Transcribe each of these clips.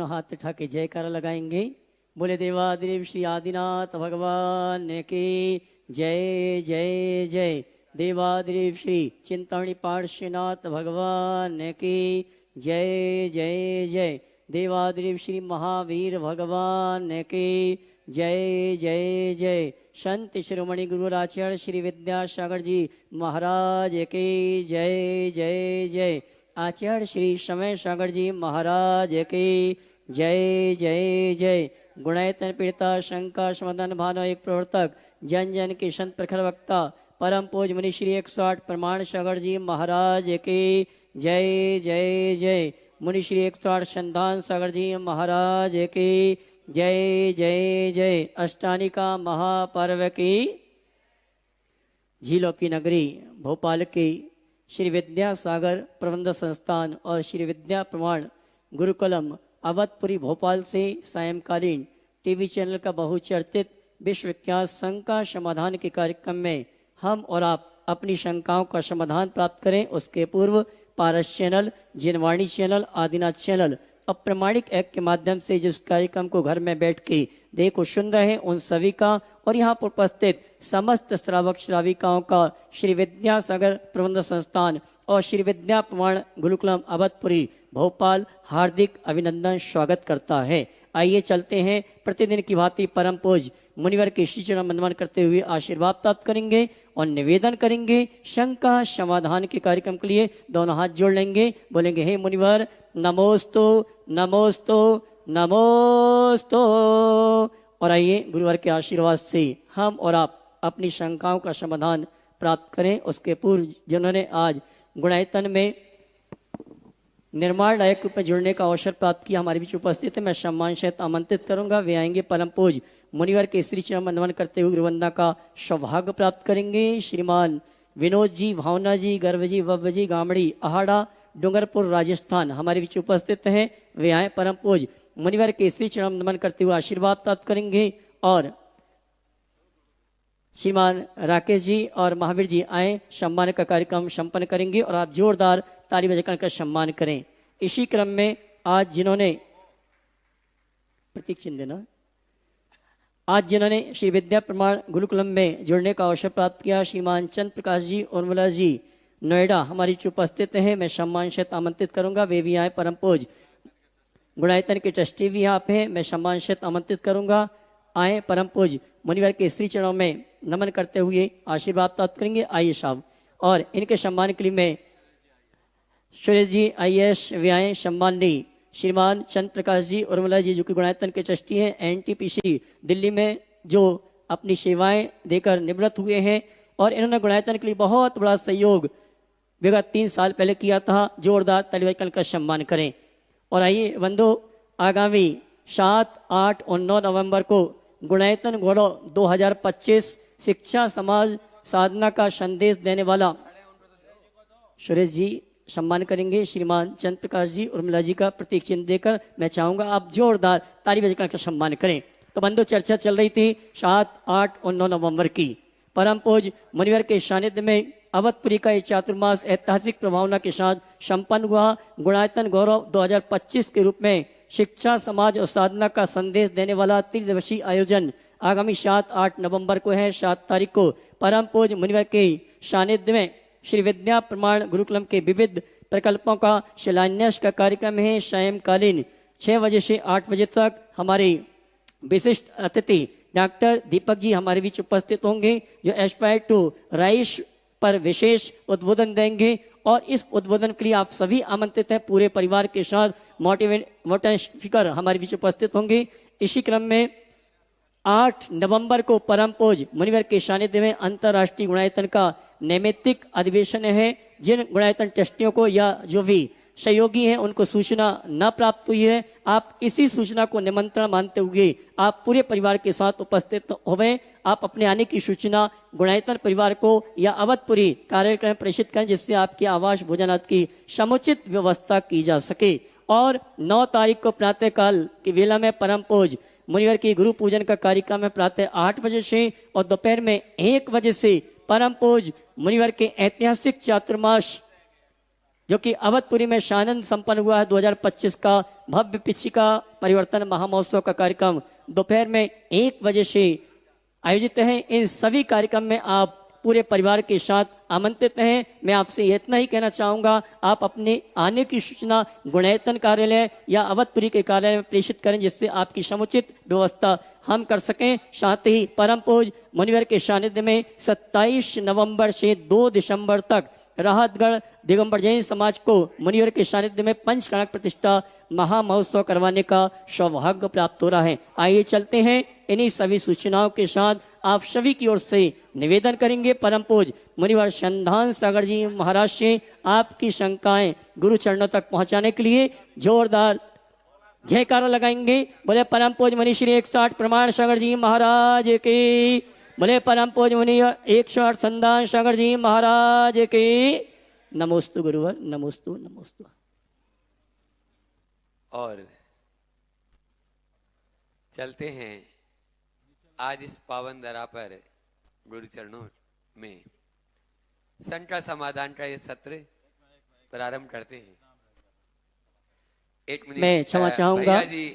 दोनों हाथ उठा के जयकारा लगाएंगे। बोले देवादेव श्री आदिनाथ भगवान की जय जय जय। देवादेव श्री चिंतामणि पार्श्वनाथ भगवान की जय जय जय। देवादेव श्री महावीर भगवान की जय जय जय। संत शिरोमणि गुरुराचार्य श्री विद्यासागर जी महाराज की जय जय जय। आचार्य श्री समय सागर जी महाराज की जय जय जय। गुणायतन पीड़िता शंका समाधान भानो एक प्रवर्तक जन जन के संत प्रखर वक्ता परम पूज मुनि श्री 108 प्रमाण सागर जी महाराज की जय जय जय। मुनि श्री 108 संधान सागर जी महाराज की जय जय जय। अष्टानिका महापर्व की झीलों की नगरी भोपाल की श्री विद्यासागर प्रबंध संस्थान और श्री विद्या प्रमाण गुरुकुलम अवधपुरी भोपाल से सायंकालीन टीवी चैनल का बहुचर्चित विश्वविख्यात शंका समाधान के कार्यक्रम में हम और आप अपनी शंकाओं का समाधान प्राप्त करें। उसके पूर्व पारस चैनल, जिनवाणी चैनल, आदिनाथ चैनल अप्रमाणिक ऐप के माध्यम से जिस कार्यक्रम को घर में बैठ के देखो सुन रहे हैं उन सभी का और यहाँ पर उपस्थित समस्त श्रावक श्राविकाओं का श्री विद्यासागर प्रबंध संस्थान और श्री विद्या प्रमाण गुरुकुलम अवधपुरी भोपाल हार्दिक अभिनंदन स्वागत करता है। आइए चलते हैं प्रतिदिन की भांति परम पूज मुनिवर के श्री चरण वंदन करते हुए आशीर्वाद प्राप्त करेंगे और निवेदन करेंगे। शंका समाधान के कार्यक्रम के लिए दोनों हाथ जोड़ लेंगे, बोलेंगे हे मुनिवर नमोस्तु नमोस्तु नमोस्तु। और आइए गुरुवर के आशीर्वाद से हम और आप अपनी शंकाओं का समाधान प्राप्त करें। उसके पूर्व जिन्होंने आज गुणायतन में निर्माण लायक रूप में जुड़ने का अवसर प्राप्त किया हमारे बीच उपस्थित है, मैं सम्मान सहित आमंत्रित करूंगा। वे आएंगे परम पूज मुनिवर के श्री चरण वंदन करते हुए गुरुवंदना का सौभाग्य प्राप्त करेंगे। श्रीमान विनोद जी, भावना जी, गर्व जी, वव्व जी, गामड़ी अहाड़ा डूंगरपुर राजस्थान हमारे बीच उपस्थित हैं। वे आए परम पूज मुनिवर के श्री चरण वंदन करते हुए आशीर्वाद प्राप्त करेंगे। और श्रीमान राकेश जी और महावीर जी आए सम्मान का कार्यक्रम संपन्न करेंगे और आप जोरदार ताली बजाकर का सम्मान करें। इसी क्रम में आज जिन्होंने प्रतीक चिन्ह देना, आज जिन्होंने श्री विद्या प्रमाण गुरुकुलम में जुड़ने का अवसर प्राप्त किया श्रीमान चंद्र प्रकाश जी उर्मिला जी नोएडा हमारी उपस्थित हैं, मैं सम्मान सहित आमंत्रित करूंगा। वे भी आए परम पूज गुणायतन के ट्रस्टी भी यहाँ पे हैं, मैं सम्मान सहित आमंत्रित करूंगा। आए परम पूज मुनिवर के श्री चरणों में नमन करते हुए आशीर्वाद प्राप्त करेंगे। आइए साहब, और इनके सम्मान के लिए मैं सुरेश जी IAS वे आए सम्माननीय श्रीमान चंद्र प्रकाश जी उर्मिला जी जो कि गुणायतन के ट्रस्टी हैं, NTPC दिल्ली में जो अपनी सेवाएं देकर निवृत्त हुए हैं और इन्होंने गुणायतन के लिए बहुत बड़ा सहयोग विगत 3 साल पहले किया था। जोरदार ताली बजाकर का सम्मान करें। और आइए बंधु, आगामी 7, 8 और 9 नवंबर को गुणायतन गौरव 2025 शिक्षा समाज साधना का संदेश देने वाला सुरेश जी सम्मान करेंगे। श्रीमान चंद्र प्रकाश जी उर्मिला जी का प्रतीक चिन्ह देकर मैं चाहूंगा आप जोरदार ताली बजाकर का सम्मान करें। तो बंधु, चर्चा चल रही थी 7, 8 और 9 नवंबर की परम पूज मुनिवर के सानिध्य में अवधपुरी का चातुर्मास ऐतिहासिक प्रभावना के साथ संपन्न हुआ। गुणायतन गौरव 2025 के रूप में शिक्षा समाज और साधना का संदेश देने वाला 3 दिवसीय आयोजन आगामी 7, 8 नवंबर को है। 7 तारीख को परम पूज मुनिवर के सानिध्य में श्री विद्या प्रमाण गुरुकुलम के विविध प्रकल्पों का शिलान्यास का कार्यक्रम है। सायंकालीन 6 बजे से 8 बजे तक हमारे विशिष्ट अतिथि डॉक्टर दीपक जी हमारे बीच उपस्थित होंगे जो एस्पायर टू राइस पर विशेष उद्बोधन देंगे। और इस उद्बोधन के लिए आप सभी आमंत्रित हैं, पूरे परिवार के साथ मोटिवेटर स्पीकर हमारे बीच उपस्थित होंगे। इसी क्रम में 8 नवंबर को परम पूज मुनिवर के सानिध्य में अंतर्राष्ट्रीय गुणायतन का नैमित्तिक अधिवेशन है। जिन गुणायतन ट्रस्टियों को या जो भी सहयोगी हैं उनको सूचना न प्राप्त हुई है, आप इसी सूचना को निमंत्रण मानते हुए आप पूरे परिवार के साथ उपस्थित होवें। आप अपने आने की सूचना गुणायतन परिवार को या अवधपुरी कार्यक्रम प्रेषित करें जिससे आपके आवास भोजनाथ की समुचित व्यवस्था की जा सके। और 9 तारीख को प्रातःकाल की वेला में परम पूज मुनिवर की गुरु पूजन का कार्यक्रम है प्रातः 8 बजे से और दोपहर में 1 बजे से परम पूज मुनिवर के ऐतिहासिक चातुर्मास जो कि अवधपुरी में शानंद संपन्न हुआ है 2025 का भव्य पिछिका परिवर्तन महामहोत्सव का कार्यक्रम दोपहर में 1 बजे से आयोजित है। इन सभी कार्यक्रम में आप पूरे परिवार के साथ आमंत्रित हैं। मैं आपसे इतना ही कहना चाहूँगा, आप अपने आने की सूचना गुणैतन कार्यालय या अवधपुरी के कार्यालय में प्रेषित करें, जिससे आपकी समुचित व्यवस्था हम कर सकें। साथ ही परम पूज्य मुनिवर के सानिध्य में 27 नवंबर से 2 दिसंबर तक राहतगढ़ दिगंबर जैन समाज को मुनिवर के सानिध्य में पंचकणक प्रतिष्ठा महामहोत्सव करवाने का सौभाग्य प्राप्त हो रहा है। आइए चलते हैं, इन्हीं सभी सूचनाओं के साथ आप सभी की ओर से निवेदन करेंगे परम पूज्य मुनिवर संधान सागर जी महाराज से आपकी शंकाएं गुरु चरणों तक पहुंचाने के लिए जोरदार जयकारा लगाएंगे। बोले परम पूज्य मुनि श्री 108 प्रमाण सागर जी महाराज के, बोले परम पूज्य मुनि 108 संधान सागर जी महाराज के। नमोस्तु गुरुवर, नमोस्तु नमोस्तु। और चलते हैं आज इस पावन धरा पर गुरु चरणों में शंका समाधान का ये सत्र प्रारंभ करते हैं। 1 मिनट मैं क्षमा चाहूंगा, जी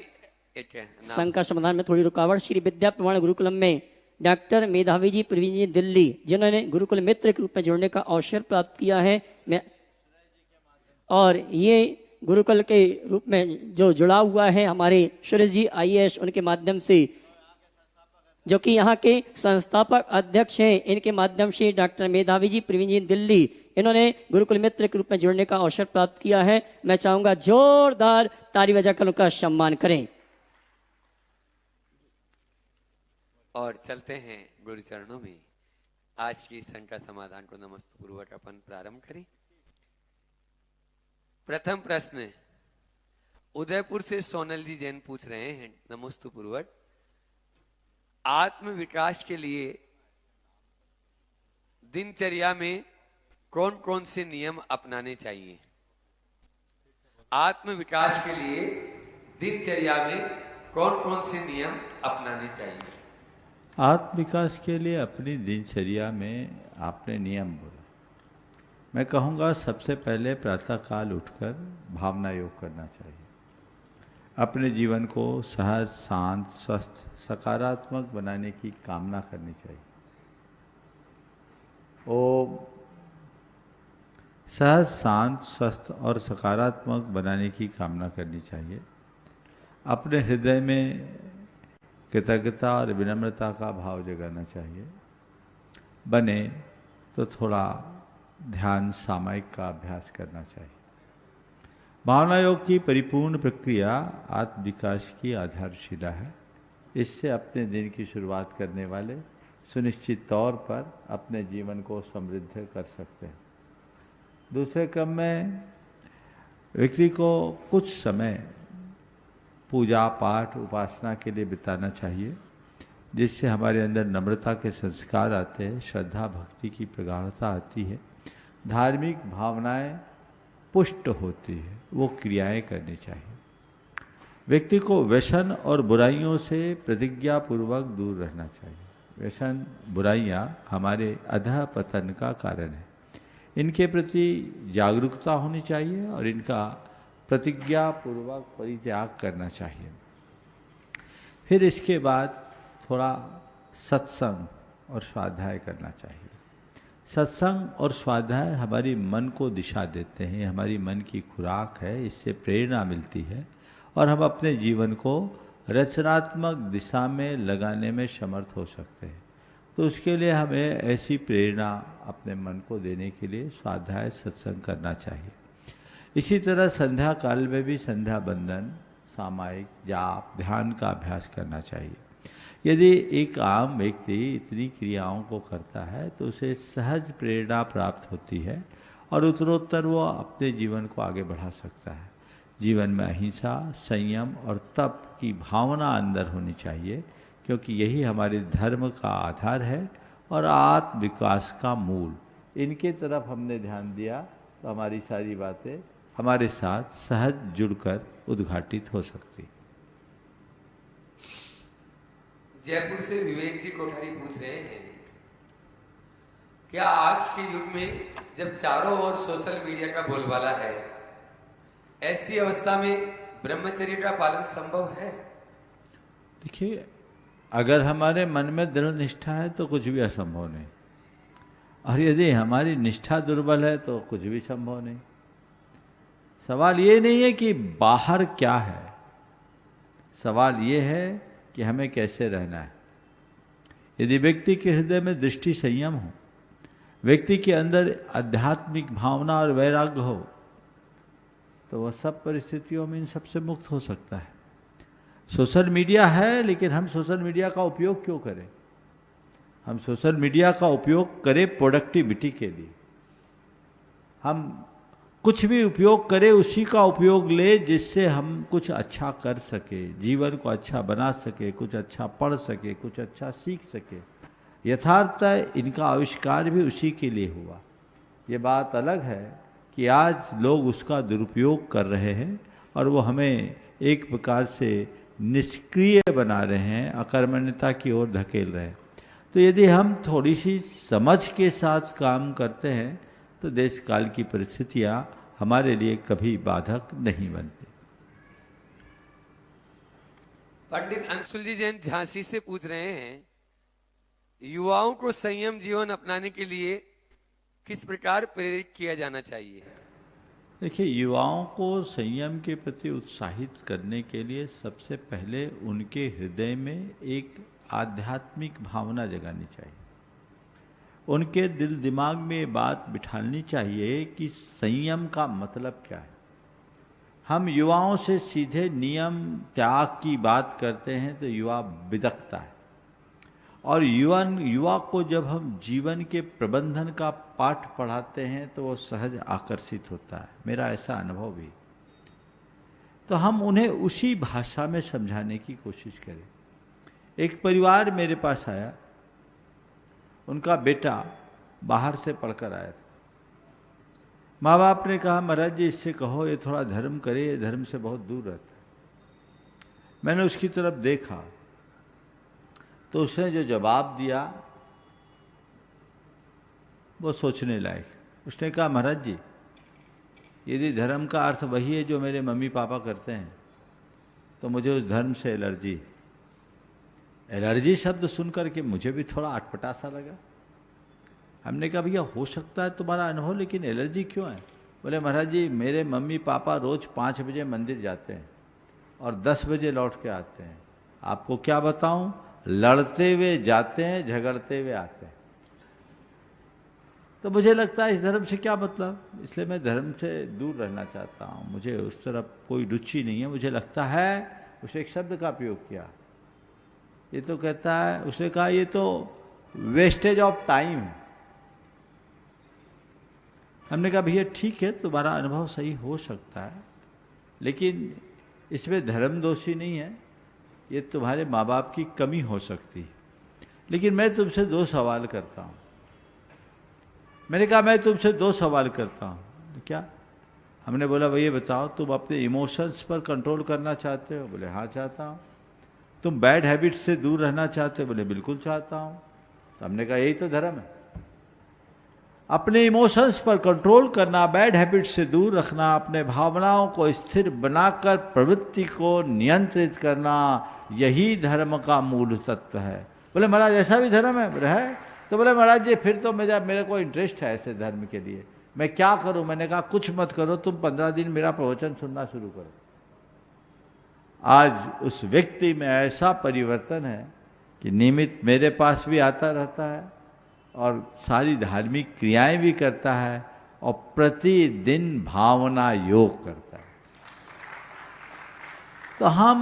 शंका समाधान में थोड़ी रुकावट। श्री विद्या प्रमाण गुरुकुलम में डॉक्टर मेधावी जी प्रवीण जी दिल्ली, जिन्होंने गुरुकुल मित्र के रूप में जुड़ने का अवसर प्राप्त किया है, मैं और ये गुरुकुल के रूप में जो जुड़ा हुआ है हमारे सुरेश जी IAS, उनके माध्यम से, जो कि यहाँ के संस्थापक अध्यक्ष हैं, इनके माध्यम से डॉक्टर मेधावी जी प्रवीण जी दिल्ली, इन्होंने गुरुकुल मित्र के रूप में जुड़ने का अवसर प्राप्त किया है। मैं चाहूंगा जोरदार ताली बजाकर उनका सम्मान करें। और चलते हैं गुरु चरणों में आज की शंका समाधान को नमस्तु पूर्वक अपन प्रारंभ करें। प्रथम प्रश्न उदयपुर से सोनल जी जैन पूछ रहे हैं, नमस्तु पूर्वक, आत्म विकास के लिए दिनचर्या में कौन कौन से नियम अपनाने चाहिए? आत्म विकास के लिए दिनचर्या में कौन कौन से नियम अपनाने चाहिए? आत्म विकास के लिए अपनी दिनचर्या में आपने नियम बोला। मैं कहूँगा सबसे पहले प्रातःकाल उठकर भावना योग करना चाहिए। अपने जीवन को सहज, शांत, स्वस्थ, सकारात्मक बनाने की कामना करनी चाहिए। ओम सहज, शांत, स्वस्थ और सकारात्मक बनाने की कामना करनी चाहिए। अपने हृदय में कृतज्ञता और विनम्रता का भाव जगाना चाहिए। बने तो थोड़ा ध्यान सामायिक का अभ्यास करना चाहिए। भावना योग की परिपूर्ण प्रक्रिया आत्म विकास की आधारशिला है। इससे अपने दिन की शुरुआत करने वाले सुनिश्चित तौर पर अपने जीवन को समृद्ध कर सकते हैं। दूसरे क्रम में व्यक्ति को कुछ समय पूजा पाठ उपासना के लिए बिताना चाहिए, जिससे हमारे अंदर नम्रता के संस्कार आते हैं, श्रद्धा भक्ति की प्रगाढ़ता आती है, धार्मिक भावनाएं पुष्ट होती है। वो क्रियाएं करनी चाहिए। व्यक्ति को व्यसन और बुराइयों से प्रतिज्ञापूर्वक दूर रहना चाहिए। व्यसन, बुराइयां हमारे अधः पतन का कारण है। इनके प्रति जागरूकता होनी चाहिए और इनका प्रतिज्ञापूर्वक परित्याग करना चाहिए। फिर इसके बाद थोड़ा सत्संग और स्वाध्याय करना चाहिए। सत्संग और स्वाध्याय हमारी मन को दिशा देते हैं, हमारी मन की खुराक है, इससे प्रेरणा मिलती है और हम अपने जीवन को रचनात्मक दिशा में लगाने में समर्थ हो सकते हैं। तो उसके लिए हमें ऐसी प्रेरणा अपने मन को देने के लिए स्वाध्याय सत्संग करना चाहिए। इसी तरह संध्या काल में भी संध्या बंदन, सामायिक जाप, ध्यान का अभ्यास करना चाहिए। यदि एक आम व्यक्ति इतनी क्रियाओं को करता है तो उसे सहज प्रेरणा प्राप्त होती है और उत्तरोत्तर वो अपने जीवन को आगे बढ़ा सकता है। जीवन में अहिंसा, संयम और तप की भावना अंदर होनी चाहिए, क्योंकि यही हमारे धर्म का आधार है और आत्म विकास का मूल। इनके तरफ हमने ध्यान दिया तो हमारी सारी बातें हमारे साथ सहज जुड़कर उद्घाटित हो सकती। जयपुर से विवेक जी कोठारी पूछ रहे हैं क्या आज के युग में जब चारों ओर सोशल मीडिया का बोलबाला है, ऐसी अवस्था में ब्रह्मचर्य का पालन संभव है? देखिए, अगर हमारे मन में दृढ़ निष्ठा है तो कुछ भी असंभव नहीं, और यदि हमारी निष्ठा दुर्बल है तो कुछ भी संभव नहीं। सवाल ये नहीं है कि बाहर क्या है, सवाल ये है कि हमें कैसे रहना है। यदि व्यक्ति के हृदय में दृष्टि संयम हो, व्यक्ति के अंदर आध्यात्मिक भावना और वैराग्य हो, तो वह सब परिस्थितियों में इन सबसे मुक्त हो सकता है। सोशल मीडिया है, लेकिन हम सोशल मीडिया का उपयोग क्यों करें? हम सोशल मीडिया का उपयोग करें प्रोडक्टिविटी के लिए। हम कुछ भी उपयोग करें, उसी का उपयोग ले जिससे हम कुछ अच्छा कर सके, जीवन को अच्छा बना सके, कुछ अच्छा पढ़ सके, कुछ अच्छा सीख सके। यथार्थतः इनका आविष्कार भी उसी के लिए हुआ। ये बात अलग है कि आज लोग उसका दुरुपयोग कर रहे हैं और वो हमें एक प्रकार से निष्क्रिय बना रहे हैं, अकर्मण्यता की ओर धकेल रहे हैं। तो यदि हम थोड़ी सी समझ के साथ काम करते हैं तो देश काल की परिस्थितियां हमारे लिए कभी बाधक नहीं बनती। पंडित अंशुल जैन झांसी से पूछ रहे हैं, युवाओं को संयम जीवन अपनाने के लिए किस प्रकार प्रेरित किया जाना चाहिए? देखिए, युवाओं को संयम के प्रति उत्साहित करने के लिए सबसे पहले उनके हृदय में एक आध्यात्मिक भावना जगानी चाहिए। उनके दिल दिमाग में ये बात बिठानी चाहिए कि संयम का मतलब क्या है। हम युवाओं से सीधे नियम त्याग की बात करते हैं तो युवा बिदकता है, और युवा को जब हम जीवन के प्रबंधन का पाठ पढ़ाते हैं तो वो सहज आकर्षित होता है। मेरा ऐसा अनुभव भी। तो हम उन्हें उसी भाषा में समझाने की कोशिश करें। एक परिवार मेरे पास आया, उनका बेटा बाहर से पढ़कर आया था। माँ बाप ने कहा, महाराज जी इससे कहो ये थोड़ा धर्म करे, ये धर्म से बहुत दूर रहता है। मैंने उसकी तरफ देखा तो उसने जो जवाब दिया वो सोचने लायक। उसने कहा, महाराज जी यदि धर्म का अर्थ वही है जो मेरे मम्मी पापा करते हैं तो मुझे उस धर्म से एलर्जी। एलर्जी शब्द सुनकर के मुझे भी थोड़ा अटपटा सा लगा। हमने कहा, भैया हो सकता है तुम्हारा अनुभव, लेकिन एलर्जी क्यों है? बोले, महाराज जी मेरे मम्मी पापा रोज 5 बजे मंदिर जाते हैं और 10 बजे लौट के आते हैं। आपको क्या बताऊं, लड़ते हुए जाते हैं, झगड़ते हुए आते हैं। तो मुझे लगता है इस धर्म से क्या मतलब, इसलिए मैं धर्म से दूर रहना चाहता हूँ। मुझे उस तरफ कोई रुचि नहीं है। मुझे लगता है, उसे एक शब्द का प्रयोग किया, ये तो कहता है, उसने कहा ये तो वेस्टेज ऑफ टाइम है। हमने कहा, भैया ठीक है तुम्हारा अनुभव सही हो सकता है, लेकिन इसमें धर्म दोषी नहीं है, ये तुम्हारे माँ बाप की कमी हो सकती है। लेकिन मैं तुमसे 2 सवाल करता हूँ। मैंने कहा, मैं तुमसे 2 सवाल करता हूँ। क्या? हमने बोला, भैया बताओ तुम अपने इमोशंस पर कंट्रोल करना चाहते हो? बोले हाँ चाहता हूँ। तुम बैड हैबिट से दूर रहना चाहते हो? बोले बिल्कुल चाहता हूँ। तो हमने कहा, यही तो धर्म है, अपने इमोशंस पर कंट्रोल करना, बैड हैबिट से दूर रखना, अपने भावनाओं को स्थिर बनाकर प्रवृत्ति को नियंत्रित करना, यही धर्म का मूल तत्व है। बोले महाराज ऐसा भी धर्म है? बोले है। तो बोले महाराज जी फिर तो मेरे को इंटरेस्ट है ऐसे धर्म के लिए, मैं क्या करूं? मैंने कहा, कुछ मत करो, तुम 15 दिन मेरा प्रवचन सुनना शुरू करो। आज उस व्यक्ति में ऐसा परिवर्तन है कि नियमित मेरे पास भी आता रहता है और सारी धार्मिक क्रियाएं भी करता है और प्रतिदिन भावना योग करता है। तो हम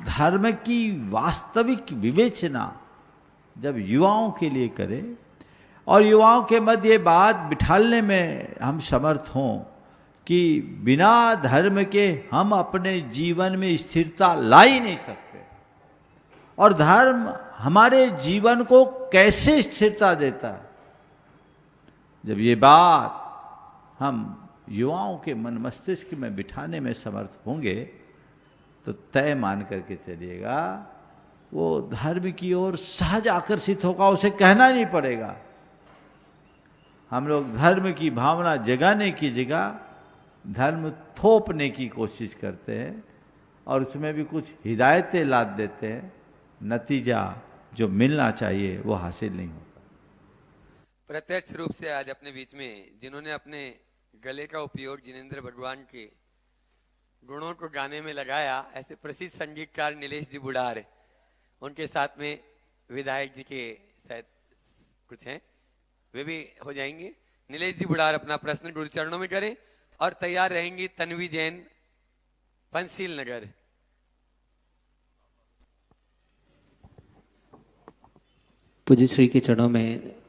धर्म की वास्तविक विवेचना जब युवाओं के लिए करें और युवाओं के मध्य ये बात बिठाने में हम समर्थ हों कि बिना धर्म के हम अपने जीवन में स्थिरता ला ही नहीं सकते, और धर्म हमारे जीवन को कैसे स्थिरता देता है, जब ये बात हम युवाओं के मन मस्तिष्क में बिठाने में समर्थ होंगे तो तय मान करके चलिएगा वो धर्म की ओर सहज आकर्षित होगा, उसे कहना नहीं पड़ेगा। हम लोग धर्म की भावना जगाने की जगह धर्म थोपने की कोशिश करते हैं और उसमें भी कुछ हिदायतें लाद देते हैं, नतीजा जो मिलना चाहिए वो हासिल नहीं होता। प्रत्यक्ष रूप से आज अपने बीच में जिन्होंने अपने गले का उपयोग जिनेंद्र भगवान के गुणों को गाने में लगाया, ऐसे प्रसिद्ध संगीतकार नीलेश जी बुढ़ार, उनके साथ में विधायक जी के शायद कुछ हैं, वे भी हो जाएंगे। नीलेश जी बुढ़ार अपना प्रश्न गुरु चरणों में करें और तैयार रहेंगी तन्वी जैन, पंसील नगर। पूज्य श्री के चरणों में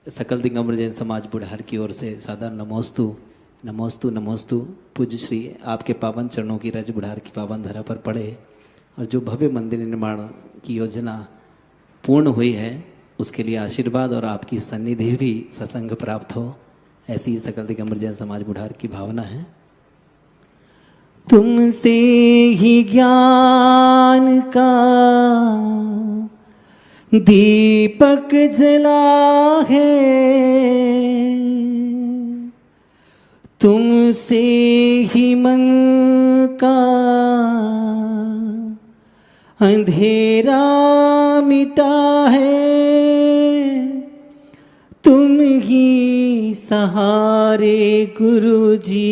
सकल दिगंबर जैन समाज बुढ़ार की ओर से सादर नमोस्तु नमोस्तु नमोस्तु। पूज्य श्री आपके पावन चरणों की रज बुढ़ार की पावन धरा पर पड़े और जो भव्य मंदिर निर्माण की योजना पूर्ण हुई है उसके लिए आशीर्वाद और आपकी सन्निधि भी सत्संग प्राप्त हो, ऐसी सकल दिगंबर जैन समाज बुढ़ार की भावना है। तुमसे ही ज्ञान का दीपक जला है, तुमसे ही मन का अंधेरा मिटा है, तुम ही सहारे गुरु जी,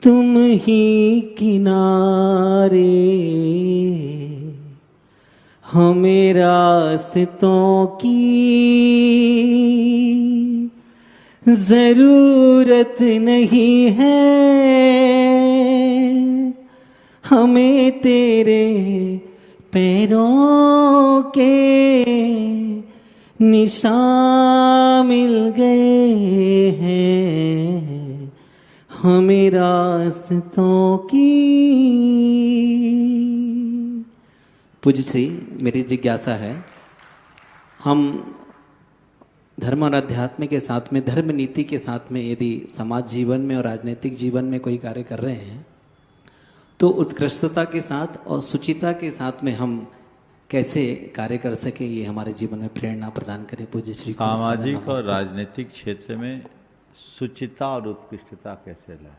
तुम ही किनारे हमें रास्तों की जरूरत नहीं है, हमें तेरे पैरों के निशान मिल गए हैं, हमें रास्तों की। पूज्य श्री, मेरी जिज्ञासा है, हम धर्म और अध्यात्म के साथ में, धर्म नीति के साथ में यदि समाज जीवन में और राजनीतिक जीवन में कोई कार्य कर रहे हैं तो उत्कृष्टता के साथ और सुचिता के साथ में हम कैसे कार्य कर सके, ये हमारे जीवन में प्रेरणा प्रदान करे। पूज्य श्री सामाजिक और राजनीतिक क्षेत्र में सुचिता और उत्कृष्टता कैसे लाए?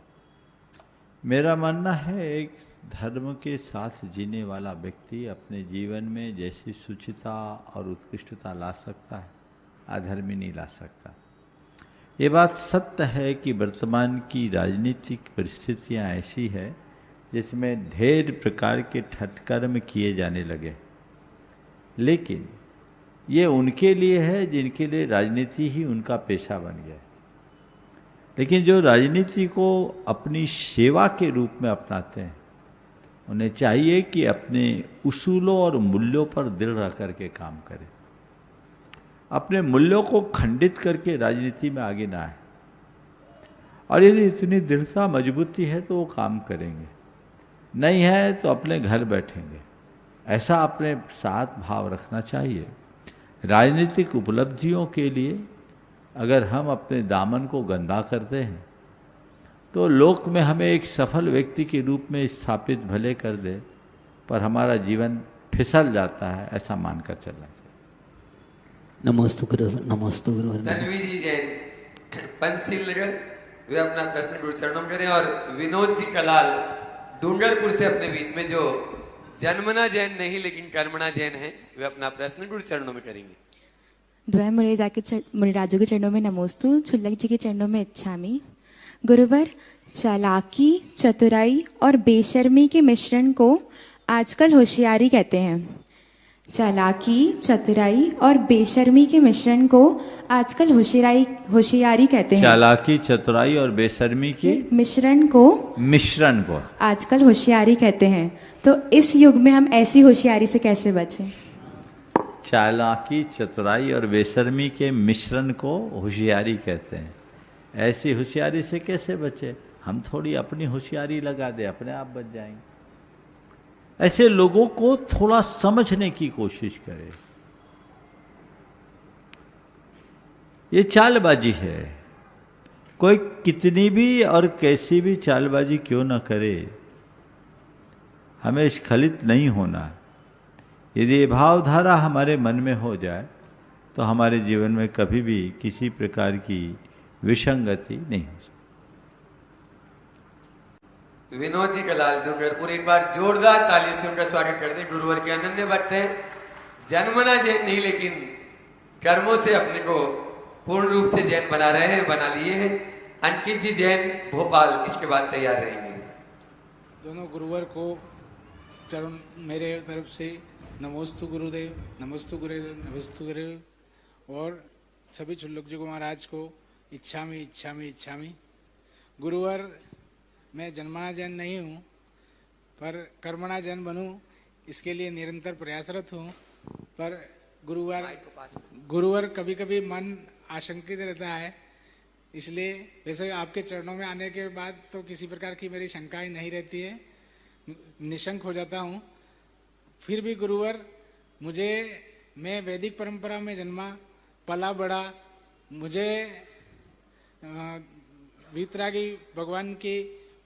मेरा मानना है एक धर्म के साथ जीने वाला व्यक्ति अपने जीवन में जैसी सुचिता और उत्कृष्टता ला सकता है, अधर्मी नहीं ला सकता। ये बात सत्य है कि वर्तमान की राजनीतिक परिस्थितियां ऐसी है जिसमें ढेर प्रकार के ठटकर्म किए जाने लगे, लेकिन ये उनके लिए है जिनके लिए राजनीति ही उनका पेशा बन गया। लेकिन जो राजनीति को अपनी सेवा के रूप में अपनाते हैं उन्हें चाहिए कि अपने उसूलों और मूल्यों पर दृढ़ रह करके काम करें, अपने मूल्यों को खंडित करके राजनीति में आगे ना आए। और यदि इतनी दृढ़ता मजबूती है तो वो काम करेंगे, नहीं है तो अपने घर बैठेंगे। ऐसा अपने साथ भाव रखना चाहिए। राजनीतिक उपलब्धियों के लिए अगर हम अपने दामन को गंदा करते हैं तो लोक में हमें एक सफल व्यक्ति के रूप में स्थापित भले कर दे, पर हमारा जीवन फिसल जाता है, ऐसा मानकर चलना चाहिए। नमोस्तु गुरु, नमोस्तु गुरु। तन्वी जी जैन, पंसील नगर, वे अपना प्रश्न गुरु चरणों में करें। और विनोद जी कलाल डूंगरपुर से अपने बीच में, जो जन्मना जैन नहीं लेकिन कर्मणा जैन है, वे अपना प्रश्न गुरु चरणों में करेंगे। द्वय मुनिराजों के चरणों में नमोस्तु, छुल्लक जी के चरणों में इच्छामी। गुरुवर, चालाकी, चतुराई और बेशर्मी के मिश्रण को आजकल होशियारी कहते हैं। चालाकी, चतुराई और बेशर्मी के मिश्रण को आजकल होशियारी कहते हैं। चालाकी, चतुराई और बेशर्मी के मिश्रण को आजकल होशियारी कहते हैं। तो इस युग में हम ऐसी होशियारी से कैसे बचें? चालाकी, चतुराई और बेशर्मी के मिश्रण को होशियारी कहते हैं। ऐसी होशियारी से कैसे बचे? हम थोड़ी अपनी होशियारी लगा दे, अपने आप बच जाएंगे। ऐसे लोगों को थोड़ा समझने की कोशिश करें। ये चालबाजी है, कोई कितनी भी और कैसी भी चालबाजी क्यों न करे, हमें स्खलित नहीं होना। यदि ये भावधारा हमारे मन में हो जाए तो हमारे जीवन में कभी भी किसी प्रकार की विसंगति नहीं हो सकती। विनोद जी कलाल डूंगरपुर, एक बार जोरदार तालियों से उनका स्वागत करते हैं। गुरुवर के अनन्य भक्त हैं, जन्मना जैन नहीं लेकिन कर्मों से अपने को पूर्ण रूप से जैन बना रहे हैं, बना लिए हैं। अंकित जी जैन भोपाल इसके बाद तैयार रहेंगे। दोनों गुरुवर को चरण मेरे तरफ से नमोस्तु गुरुदेव, नमोस्तु गुरुदेव, नमोस्तु गुरुदेव। और सभी चुल्लुक जी महाराज को इच्छामि इच्छामि इच्छामि। गुरुवर, मैं जन्मना जैन नहीं हूँ पर कर्मणा जैन बनूँ, इसके लिए निरंतर प्रयासरत हूँ। पर गुरुवर कभी कभी मन आशंकित रहता है, इसलिए वैसे आपके चरणों में आने के बाद तो किसी प्रकार की मेरी शंकाएं नहीं रहती है, निशंक हो जाता हूँ। फिर भी गुरुवर, मैं वैदिक परंपरा में जन्मा पला बड़ा, मुझे वीतरागी भगवान की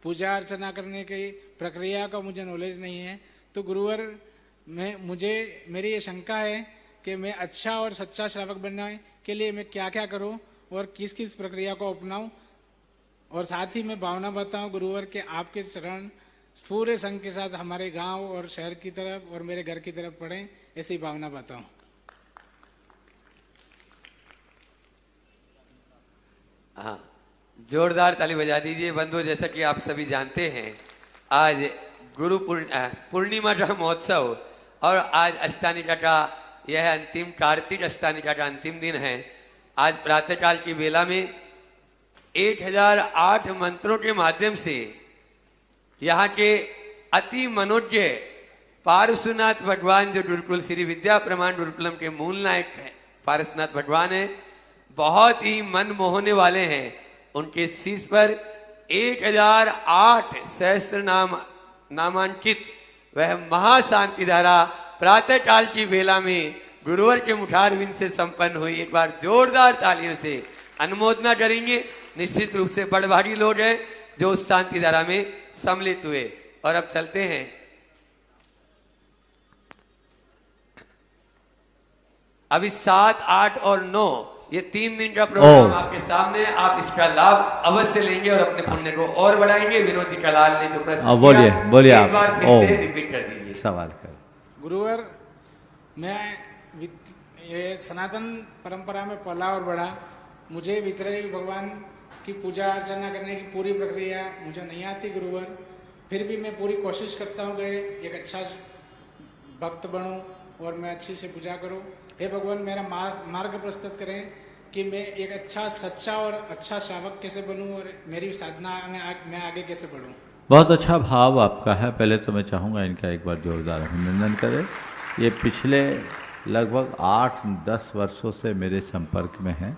पूजा अर्चना करने की प्रक्रिया का मुझे नॉलेज नहीं है। तो गुरुवर, मेरी ये शंका है कि मैं अच्छा और सच्चा श्रावक बनने के लिए मैं क्या क्या करूं और किस किस प्रक्रिया को अपनाऊं, और साथ ही मैं भावना बताऊं गुरुवर के आपके चरण पूरे संघ के साथ हमारे गांव और शहर की तरफ और मेरे घर की तरफ पड़े, ऐसी भावना बताऊं। हाँ, जोरदार ताली बजा दीजिए बंधु। जैसा कि आप सभी जानते हैं, आज गुरु पूर्णिमा का महोत्सव और आज अष्टानिका का यह अंतिम कार्तिक अष्टानिका का अंतिम दिन है। आज प्रातःकाल की बेला में 1008 मंत्रों के माध्यम से यहाँ के अति मनोज्ञ पारसुनाथ भगवान, जो गुरुकुल श्री विद्या प्रमाण गुरुकुलम के मूल नायक हैं, पारसनाथ भगवान है, बहुत ही मन मोहने वाले हैं। उनके शीश पर 1008 सहस्त्र नामांकित वह महाशांति धारा प्रातःकाल की बेला में गुरुवर के मुखारविंद से संपन्न हुई। एक बार जोरदार तालियों से अनुमोदना करेंगे। निश्चित रूप से बड़भागी लोग हैं जो उस शांति धारा में सम्मिलित हुए। और अब चलते हैं अभी 7, 8 और 9 ये 3 दिन का प्रोग्राम आपके सामने, आप इसका लाभ अवश्य लेंगे और अपने पुण्य को और बढ़ाएंगे। विनोद जी कलाल ने जो प्रश्न बोलिए एक बार फिर से रिपीट कर दीजिए। सवाल कर। गुरुवर, मैं ये सनातन परंपरा में पला और बड़ा, मुझे वितरक भगवान की पूजा अर्चना करने की पूरी प्रक्रिया मुझे नहीं आती गुरुवर। फिर भी मैं पूरी कोशिश करता हूँ कि एक अच्छा भक्त बनूं और मैं अच्छी से पूजा करूं। हे भगवान, मेरा मार्ग प्रस्तुत करें कि मैं एक अच्छा सच्चा और अच्छा श्रावक कैसे बनूं और मेरी साधना में मैं आगे कैसे बढ़ूं। बहुत अच्छा भाव आपका है। पहले तो मैं चाहूँगा इनका एक बार जोरदार अभिनंदन करें। ये पिछले लगभग 8-10 वर्षों से मेरे संपर्क में हैं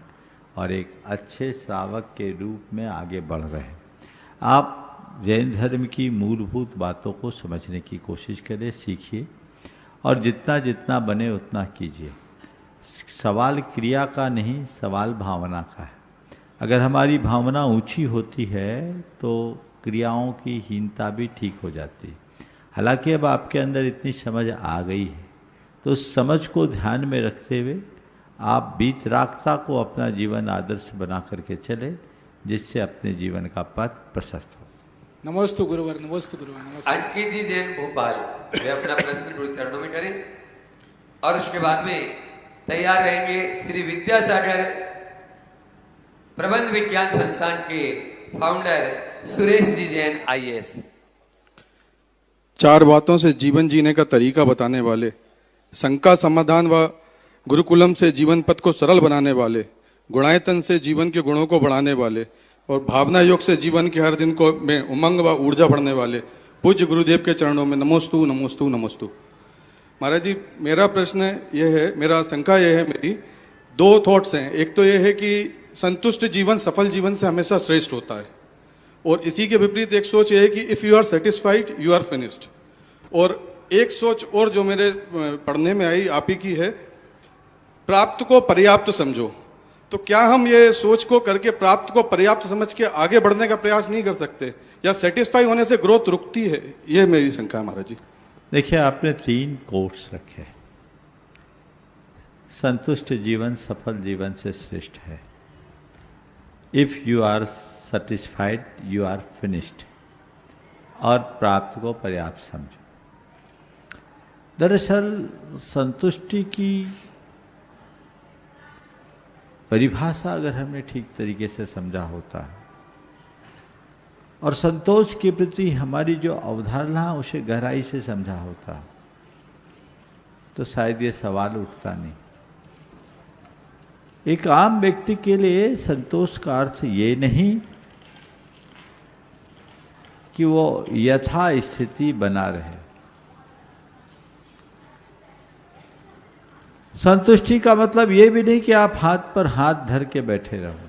और एक अच्छे श्रावक के रूप में आगे बढ़ रहे हैं। आप जैन धर्म की मूलभूत बातों को समझने की कोशिश करें, सीखिए और जितना जितना बने उतना कीजिए। सवाल क्रिया का नहीं, सवाल भावना का है। अगर हमारी भावना ऊंची होती है तो क्रियाओं की हीनता भी ठीक हो जाती है। हालांकि अब आपके अंदर इतनी समझ आ गई है तो उस समझ को ध्यान में रखते हुए आप वीतरागता को अपना जीवन आदर्श बना करके चले, जिससे अपने जीवन का पथ प्रशस्त हो। नमोस्तु गुरुवर, नमोस्तु गुरुवर, नमोस्तु। अंकित जी जैन भोपाल वे अपना प्रश्न गुरु चरणों में करें और उसके बाद में तैयार रहेंगे श्री विद्यासागर प्रबंध विज्ञान संस्थान के फाउंडर सुरेश जी जैन IAS। 4 बातों से जीवन जीने का तरीका बताने वाले, शंका समाधान व गुरुकुलम से जीवन पथ को सरल बनाने वाले, गुणायतन से जीवन के गुणों को बढ़ाने वाले और भावना योग से जीवन के हर दिन को में उमंग व ऊर्जा बढ़ने वाले पूज्य गुरुदेव के चरणों में नमोस्तु नमोस्तु नमोस्तु। महाराज जी, मेरा प्रश्न ये है, मेरा शंका ये है, मेरी 2 थॉट्स हैं। एक तो ये है कि संतुष्ट जीवन सफल जीवन से हमेशा श्रेष्ठ होता है, और इसी के विपरीत एक सोच ये है कि if you are satisfied you are finished. और एक सोच और जो मेरे पढ़ने में आई आप ही की है, प्राप्त को पर्याप्त समझो। तो क्या हम ये सोच को करके प्राप्त को पर्याप्त समझ के आगे बढ़ने का प्रयास नहीं कर सकते, या सेटिस्फाई होने से ग्रोथ रुकती है? ये मेरी शंका है महाराज जी। देखिए, आपने 3 कोर्स रखे, संतुष्ट जीवन सफल जीवन से श्रेष्ठ है। If you are satisfied you are finished. और प्राप्त को पर्याप्त समझो। दरअसल संतुष्टि की परिभाषा अगर हमने ठीक तरीके से समझा होता है और संतोष के प्रति हमारी जो अवधारणा उसे गहराई से समझा होता तो शायद ये सवाल उठता नहीं। एक आम व्यक्ति के लिए संतोष का अर्थ ये नहीं कि वो यथा स्थिति बना रहे। संतुष्टि का मतलब ये भी नहीं कि आप हाथ पर हाथ धर के बैठे रहो।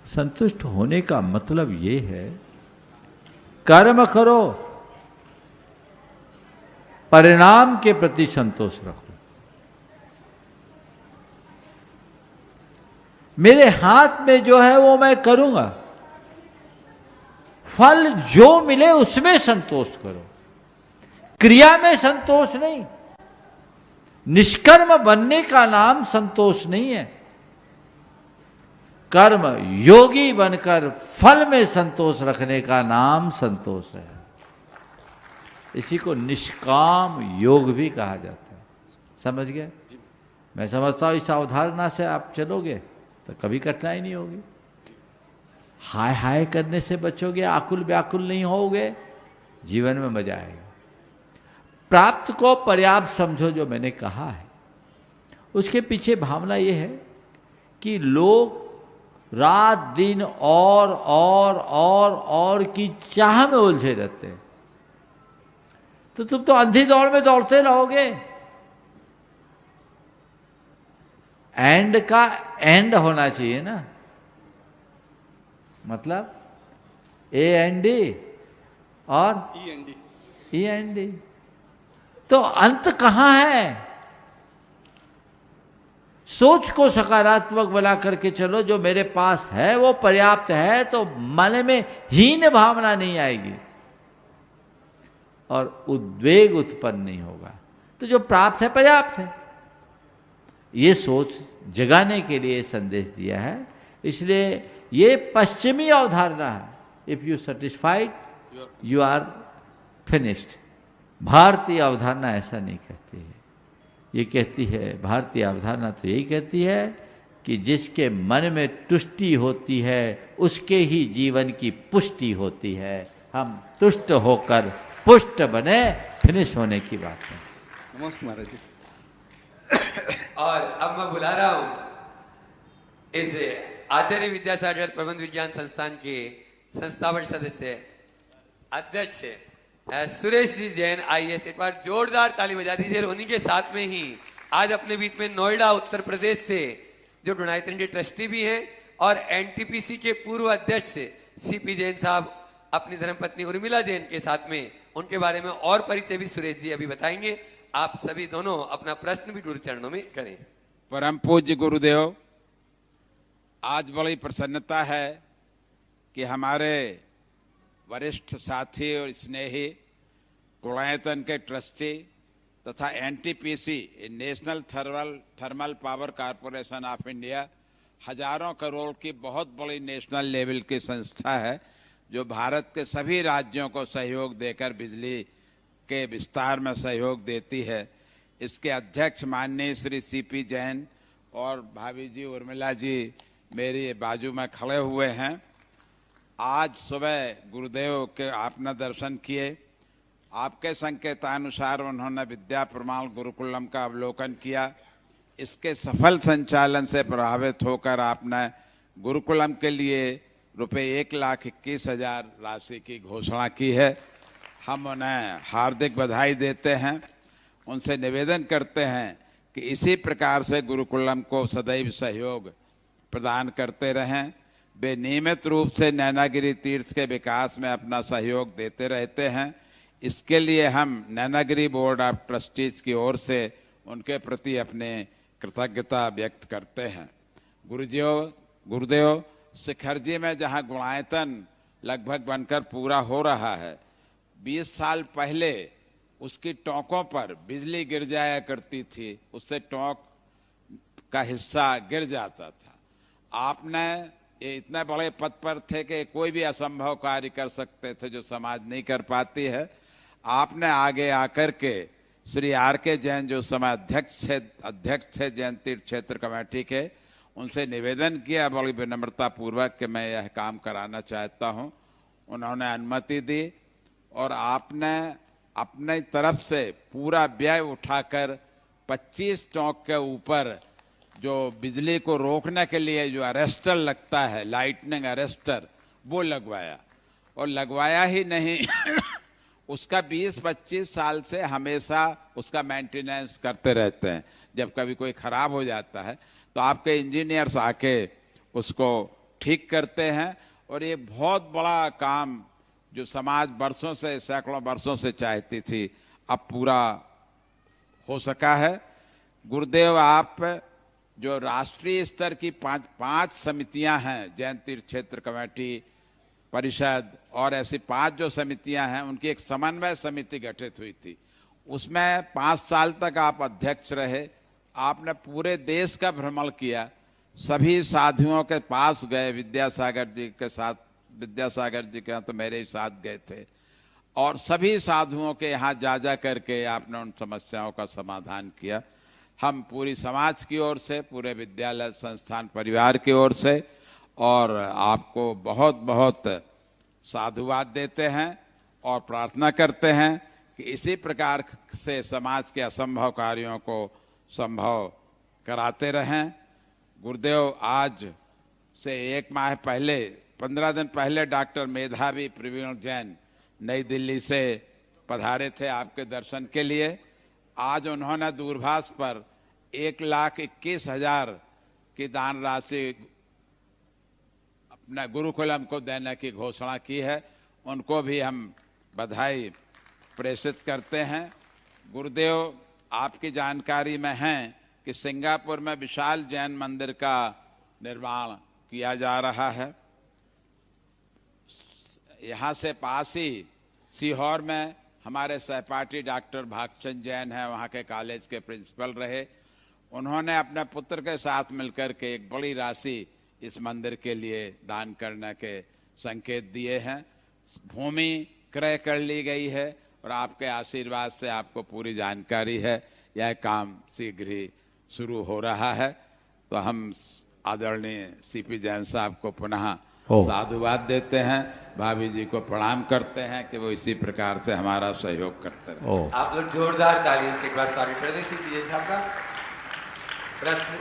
संतुष्ट होने का मतलब ये है कर्म करो, परिणाम के प्रति संतोष रखो। मेरे हाथ में जो है वो मैं करूंगा, फल जो मिले उसमें संतोष करो, क्रिया में संतोष नहीं। निष्कर्म बनने का नाम संतोष नहीं है। कर्म योगी बनकर फल में संतोष रखने का नाम संतोष है। इसी को निष्काम योग भी कहा जाता है। समझ गए? मैं समझता हूं इस अवधारणा से आप चलोगे तो कभी कठिनाई नहीं होगी। हाय हाय करने से बचोगे, आकुल व्याकुल नहीं होगे, जीवन में मजा आएगा। प्राप्त को पर्याप्त समझो, जो मैंने कहा है उसके पीछे भावना ये है कि लोग रात दिन और की चाह में उलझे रहते हैं। तो तुम तो अंधी दौड़ में दौड़ते रहोगे। एंड का एंड होना चाहिए ना, मतलब AND और END। तो अंत कहां है? सोच को सकारात्मक बना करके चलो। जो मेरे पास है वो पर्याप्त है, तो मन में हीन भावना नहीं आएगी और उद्वेग उत्पन्न नहीं होगा। तो जो प्राप्त है पर्याप्त है, ये सोच जगाने के लिए संदेश दिया है। इसलिए ये पश्चिमी अवधारणा है। If you satisfied you are finished. भारतीय अवधारणा ऐसा नहीं कहती है। ये कहती है, भारतीय अवधारणा तो यही कहती है कि जिसके मन में तुष्टि होती है उसके ही जीवन की पुष्टि होती है। हम तुष्ट होकर पुष्ट बने, फिनिश होने की बात है। नमस्ते महाराज जी। और अब मैं बुला रहा हूं इस आचार्य विद्यासागर प्रबंध विज्ञान संस्थान के संस्थापक सदस्य अध्यक्ष सुरेश जी जैन IAS। एक बार जोरदार ताली बजा दीजिए। उन्हीं के साथ में ही आज अपने बीच में नोएडा उत्तर प्रदेश से जो गुणायतन के ट्रस्टी भी हैं और NTPC के पूर्व अध्यक्ष CP जैन साहब अपनी धर्मपत्नी उर्मिला जैन के साथ में, उनके बारे में और परिचय भी सुरेश जी अभी बताएंगे। आप सभी दोनों अपना प्रश्न भी गुरु चरणों में करें। परम पूज्य गुरुदेव, आज बड़ी प्रसन्नता है कि हमारे वरिष्ठ साथी और स्नेही गुणायतन के ट्रस्टी तथा NTPC national thermal power corporation of India हजारों करोड़ की बहुत बड़ी नेशनल लेवल की संस्था है, जो भारत के सभी राज्यों को सहयोग देकर बिजली के विस्तार में सहयोग देती है। इसके अध्यक्ष माननीय श्री CP जैन और भाभी जी उर्मिला जी मेरी बाजू में खड़े हुए हैं। आज सुबह गुरुदेव के आपने दर्शन किए। आपके संकेतानुसार उन्होंने विद्या प्रमाण गुरुकुलम का अवलोकन किया। इसके सफल संचालन से प्रभावित होकर आपने गुरुकुलम के लिए रुपये 1,21,000 राशि की घोषणा की है। हम उन्हें हार्दिक बधाई देते हैं। उनसे निवेदन करते हैं कि इसी प्रकार से गुरुकुलम को सदैव सहयोग प्रदान करते रहें। वे नियमित रूप से नैनागिरी तीर्थ के विकास में अपना सहयोग देते रहते हैं। इसके लिए हम नैनागिरी बोर्ड ऑफ ट्रस्टीज की ओर से उनके प्रति अपने कृतज्ञता व्यक्त करते हैं। गुरुदेव, शिखरजी में जहां गुणायतन लगभग बनकर पूरा हो रहा है, 20 साल पहले उसकी टोंकों पर बिजली गिर जाया करती थी, उससे टोंक का हिस्सा गिर जाता था। आपने ये इतने बड़े पद पर थे कि कोई भी असंभव कार्य कर सकते थे जो समाज नहीं कर पाती है। आपने आगे आकर के श्री आर के जैन जो समय अध्यक्ष थे जैन तीर्थ क्षेत्र कमेटी के, उनसे निवेदन किया बड़ी विनम्रता पूर्वक कि मैं यह काम कराना चाहता हूं। उन्होंने अनुमति दी और आपने अपने तरफ से पूरा व्यय उठाकर 25 टोंक के ऊपर जो बिजली को रोकने के लिए जो अरेस्टर लगता है, लाइटनिंग अरेस्टर, वो लगवाया। और लगवाया ही नहीं उसका 20-25 साल से हमेशा उसका मेंटेनेंस करते रहते हैं। जब कभी कोई खराब हो जाता है तो आपके इंजीनियर्स आके उसको ठीक करते हैं। और ये बहुत बड़ा काम जो समाज वर्षों से, सैकड़ों वर्षों से चाहती थी, अब पूरा हो सका है। गुरुदेव, आप जो राष्ट्रीय स्तर की पांच समितियां हैं, जैन तीर्थ क्षेत्र कमेटी, परिषद और ऐसी 5 जो समितियां हैं, उनकी एक समन्वय समिति गठित हुई थी। उसमें 5 साल तक आप अध्यक्ष रहे। आपने पूरे देश का भ्रमण किया, सभी साधुओं के पास गए, विद्यासागर जी के साथ, विद्यासागर जी के यहाँ तो मेरे ही साथ गए थे, और सभी साधुओं के यहाँ जा करके आपने उन समस्याओं का समाधान किया। हम पूरी समाज की ओर से, पूरे विद्यालय संस्थान परिवार की ओर से और आपको बहुत बहुत साधुवाद देते हैं और प्रार्थना करते हैं कि इसी प्रकार से समाज के असंभव कार्यों को संभव कराते रहें। गुरुदेव, आज से 1 माह पहले, 15 दिन पहले डॉक्टर मेधावी प्रवीण जैन नई दिल्ली से पधारे थे आपके दर्शन के लिए। आज उन्होंने दूरभाष पर 1,21,000 की दान राशि अपना गुरुकुलम को देने की घोषणा की है। उनको भी हम बधाई प्रेषित करते हैं। गुरुदेव, आपकी जानकारी में है कि सिंगापुर में विशाल जैन मंदिर का निर्माण किया जा रहा है। यहाँ से पास ही सीहोर में हमारे सहपाठी डॉक्टर भागचंद जैन हैं, वहाँ के कॉलेज के प्रिंसिपल रहे। उन्होंने अपने पुत्र के साथ मिलकर के एक बड़ी राशि इस मंदिर के लिए दान करने के संकेत दिए हैं। भूमि क्रय कर ली गई है और आपके आशीर्वाद से आपको पूरी जानकारी है, यह काम शीघ्र ही शुरू हो रहा है। तो हम आदरणीय सीपी जैन साहब को पुनः साधुवाद देते हैं, भाभी जी को प्रणाम करते हैं कि वो इसी प्रकार से हमारा सहयोग करते रहे। आप लोग जोरदार तालियों से एक बार स्वागत कर दें सीपी जैन साहब का। प्रश्न?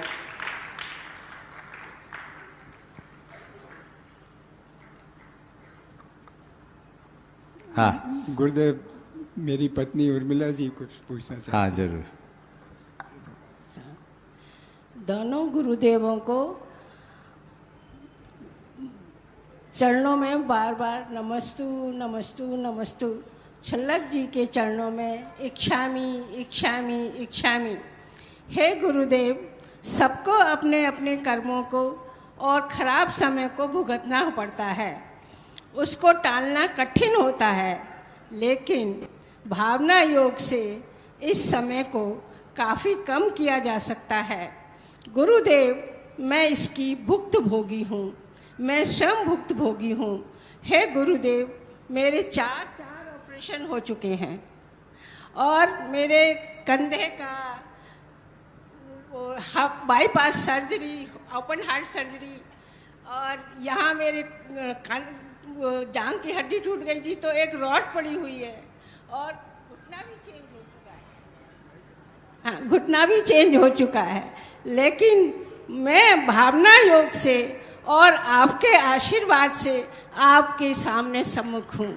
हाँ गुरुदेव, मेरी पत्नी उर्मिला जी कुछ पूछना चाहती। हाँ जरूर। दोनों गुरुदेवों को चरणों में बार बार नमस्तु नमस्तु नमस्तु। छल्लक जी के चरणों में इच्छामि इच्छामि इच्छामि। हे गुरुदेव, सबको अपने अपने कर्मों को और खराब समय को भुगतना पड़ता है, उसको टालना कठिन होता है, लेकिन भावना योग से इस समय को काफ़ी कम किया जा सकता है। गुरुदेव, मैं इसकी भुक्तभोगी हूँ, मैं स्वयं भुक्तभोगी हूँ। हे गुरुदेव, मेरे चार ऑपरेशन हो चुके हैं और मेरे कंधे का bypass surgery, open heart surgery, और यहाँ मेरे जांघ की हड्डी टूट गई थी तो एक रॉड पड़ी हुई है और घुटना भी चेंज हो चुका है। हाँ, घुटना भी चेंज हो चुका है, लेकिन मैं भावना योग से और आपके आशीर्वाद से आपके सामने सम्मुख हूँ।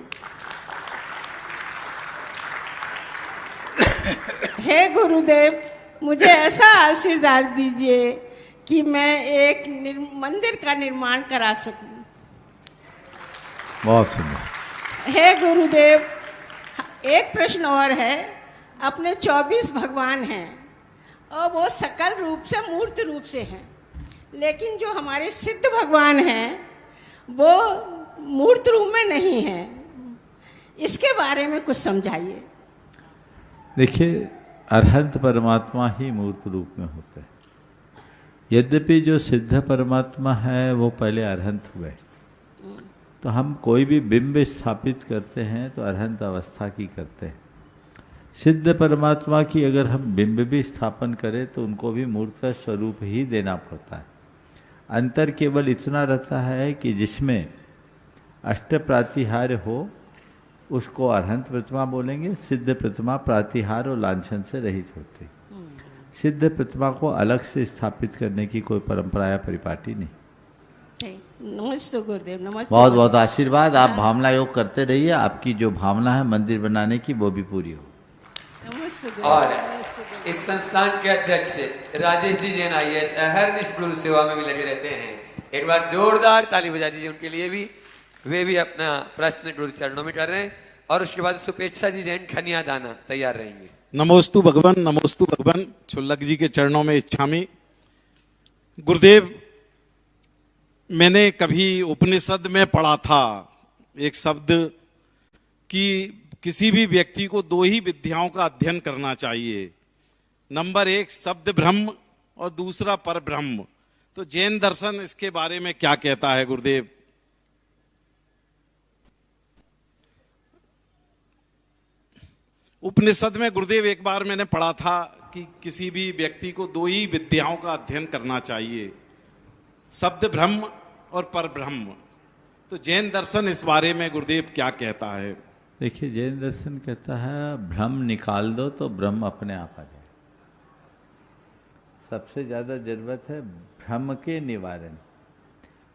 हे गुरुदेव, मुझे ऐसा आशीर्वाद दीजिए कि मैं एक मंदिर का निर्माण करा सकूं। बहुत सुंदर। हे गुरुदेव, एक प्रश्न और है। अपने 24 भगवान हैं और वो सकल रूप से, मूर्त रूप से हैं, लेकिन जो हमारे सिद्ध भगवान हैं वो मूर्त रूप में नहीं हैं। इसके बारे में कुछ समझाइए। देखिए, अरहंत परमात्मा ही मूर्त रूप में होते हैं। यद्यपि जो सिद्ध परमात्मा है वो पहले अरहंत हुए, तो हम कोई भी बिंब स्थापित करते हैं तो अरहंत अवस्था की करते हैं। सिद्ध परमात्मा की अगर हम बिंब भी स्थापन करें तो उनको भी मूर्त का स्वरूप ही देना पड़ता है। अंतर केवल इतना रहता है कि जिसमें अष्ट प्रातिहार्य हो उसको अरहंत प्रतिमा बोलेंगे। सिद्ध प्रतिमा प्रातिहार और लांछन से रहित होती। सिद्ध प्रतिमा को अलग से स्थापित करने की कोई परंपरा या परिपाटी नहीं। नमस्ते गुरुदेव। नमस्ते। बहुत बहुत आशीर्वाद। आप भावना योग करते रहिए, आपकी जो भावना है मंदिर बनाने की वो भी पूरी हो। और इस संस्थान के अध्यक्ष राजेश जी जैन IAS अहरनिश गुरु सेवा में भी लगे रहते हैं। एक बार जोरदार ताली बजा दीजिए उनके लिए भी। वे भी अपना प्रश्न गुरु चरणों में कर रहे हैं। और उसके बाद सुपेक्षा जी जैन खनिया दाना तैयार रहेंगे। नमोस्तु भगवान, नमोस्तु भगवान। छुल्लक जी के चरणों में इच्छामी। गुरुदेव, मैंने कभी उपनिषद में पढ़ा था एक शब्द कि किसी भी व्यक्ति को 2 ही विद्याओं का अध्ययन करना चाहिए। नंबर 1 शब्द ब्रह्म और दूसरा पर ब्रह्म। तो जैन दर्शन इसके बारे में क्या कहता है गुरुदेव? उपनिषद में गुरुदेव एक बार मैंने पढ़ा था कि किसी भी व्यक्ति को 2 ही विद्याओं का अध्ययन करना चाहिए, शब्द ब्रह्म और पर ब्रह्म। तो जैन दर्शन इस बारे में गुरुदेव क्या कहता है? देखिए, जैन दर्शन कहता है भ्रम निकाल दो तो ब्रह्म अपने आप आ जाए। सबसे ज्यादा जरूरत है भ्रम के निवारण।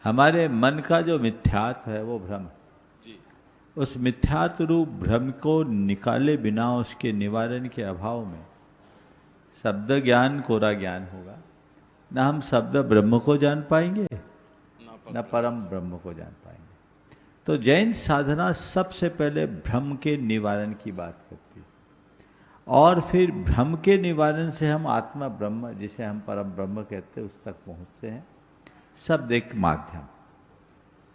हमारे मन का जो मिथ्यात्व है वो भ्रम है। उस मिथ्यात्व रूप भ्रम को निकाले बिना, उसके निवारण के अभाव में शब्द ज्ञान कोरा ज्ञान होगा। न हम शब्द ब्रह्म को जान पाएंगे न परम ब्रह्म को जान पाएंगे। तो जैन साधना सबसे पहले भ्रम के निवारण की बात करती है, और फिर भ्रम के निवारण से हम आत्मा ब्रह्म, जिसे हम परम ब्रह्म कहते हैं, उस तक पहुँचते हैं। शब्द एक माध्यम।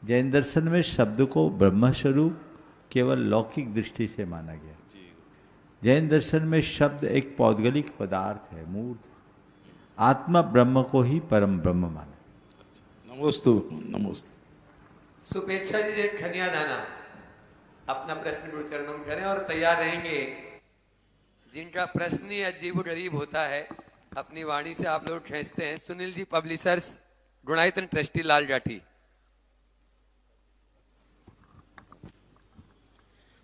जैन दर्शन में शब्द को ब्रह्म स्वरूप केवल लौकिक दृष्टि से माना गया। जैन दर्शन में शब्द एक पौद्गलिक पदार्थ है, मूर्त। आत्मा ब्रह्म को ही परम ब्रह्म माना। नमोस्तु, नमोस्तु। सुपेक्षा जी जैन खनिया दाना अपना प्रश्न गुरु चरणों में करें और तैयार रहेंगे। जिनका प्रश्न ही अजीब गरीब होता है, अपनी वाणी से आप लोग खींचते हैं। सुनील जी, पब्लिशर्स, गुणायतन ट्रस्टी, लाल जाठी।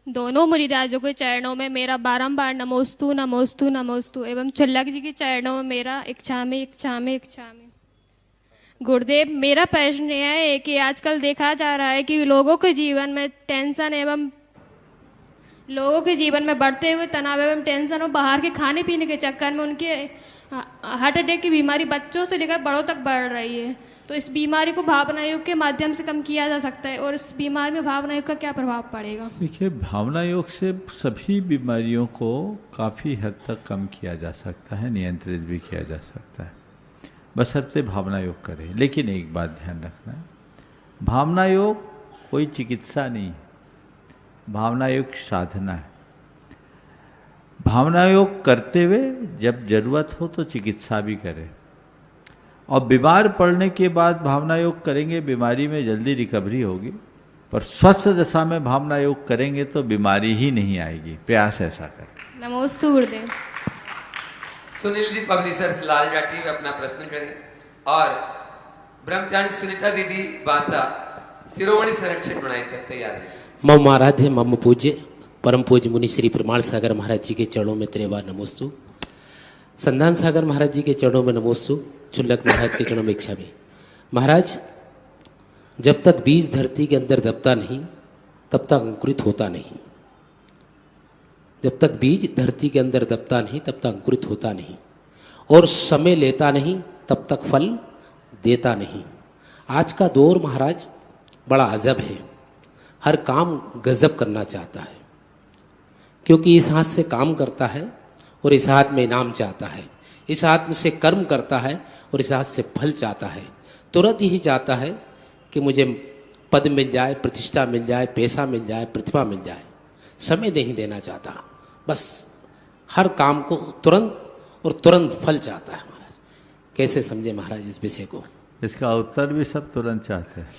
दोनों मुनिराजों के चरणों में मेरा बारंबार नमोस्तु नमोस्तु नमोस्तु एवं छुल्लक जी के चरणों में मेरा इच्छामी इच्छामी इच्छामी। गुरुदेव, मेरा प्रश्न यह है कि आजकल देखा जा रहा है कि लोगों के जीवन में टेंशन एवं लोगों के जीवन में बढ़ते हुए तनाव एवं टेंशन और बाहर के खाने पीने के चक्कर में उनके हार्ट अटैक की बीमारी बच्चों से लेकर बड़ों तक बढ़ रही है। तो इस बीमारी को भावना योग के माध्यम से कम किया जा सकता है, और इस बीमारी में भावना योग का क्या प्रभाव पड़ेगा? देखिए, भावना योग से सभी बीमारियों को काफ़ी हद तक कम किया जा सकता है, नियंत्रित भी किया जा सकता है, बशर्ते भावना योग करें। लेकिन एक बात ध्यान रखना, भावना योग कोई चिकित्सा नहीं है, भावना योग साधना है। भावना योग करते हुए जब जरूरत हो तो चिकित्सा भी करें, और बीमार पड़ने के बाद भावना योग करेंगे, बीमारी में जल्दी रिकवरी होगी। पर स्वस्थ दशा में भावना योग करेंगे तो बीमारी ही नहीं आएगी। प्रयास ऐसा करें। नमोस्तु गुरुदेव। सुनील जी, पब्लिशर्स, लाल जाटी में अपना प्रश्न करें। और ब्रह्मचारी सुनीता दीदी बांसा, शिरोमणि संरक्षक बनाए तैयार है। मम आराध्य मम पूज्य परम पूज्य मुनि श्री प्रमाण सागर महाराज जी के चरणों में त्रेवा नमोस्तु। संधान सागर महाराज जी के चरणों में नमोस्तु। छुल्लक महाराज के चरणों में इच्छा भी। महाराज, जब तक बीज धरती के अंदर दबता नहीं तब तक अंकुरित होता नहीं। जब तक बीज धरती के अंदर दबता नहीं तब तक अंकुरित होता नहीं, और समय लेता नहीं तब तक फल देता नहीं। आज का दौर महाराज बड़ा अजब है। हर काम गजब करना चाहता है, क्योंकि इस हाथ से काम करता है और इस हाथ में इनाम चाहता है, इस हाथ में से कर्म करता है और इस हाथ से फल चाहता है। तुरंत ही चाहता है कि मुझे पद मिल जाए, प्रतिष्ठा मिल जाए, पैसा मिल जाए, प्रतिभा मिल जाए। समय नहीं देना चाहता, बस हर काम को तुरंत और तुरंत फल चाहता है महाराज। कैसे समझे महाराज इस विषय को? इसका उत्तर भी सब तुरंत चाहते हैं।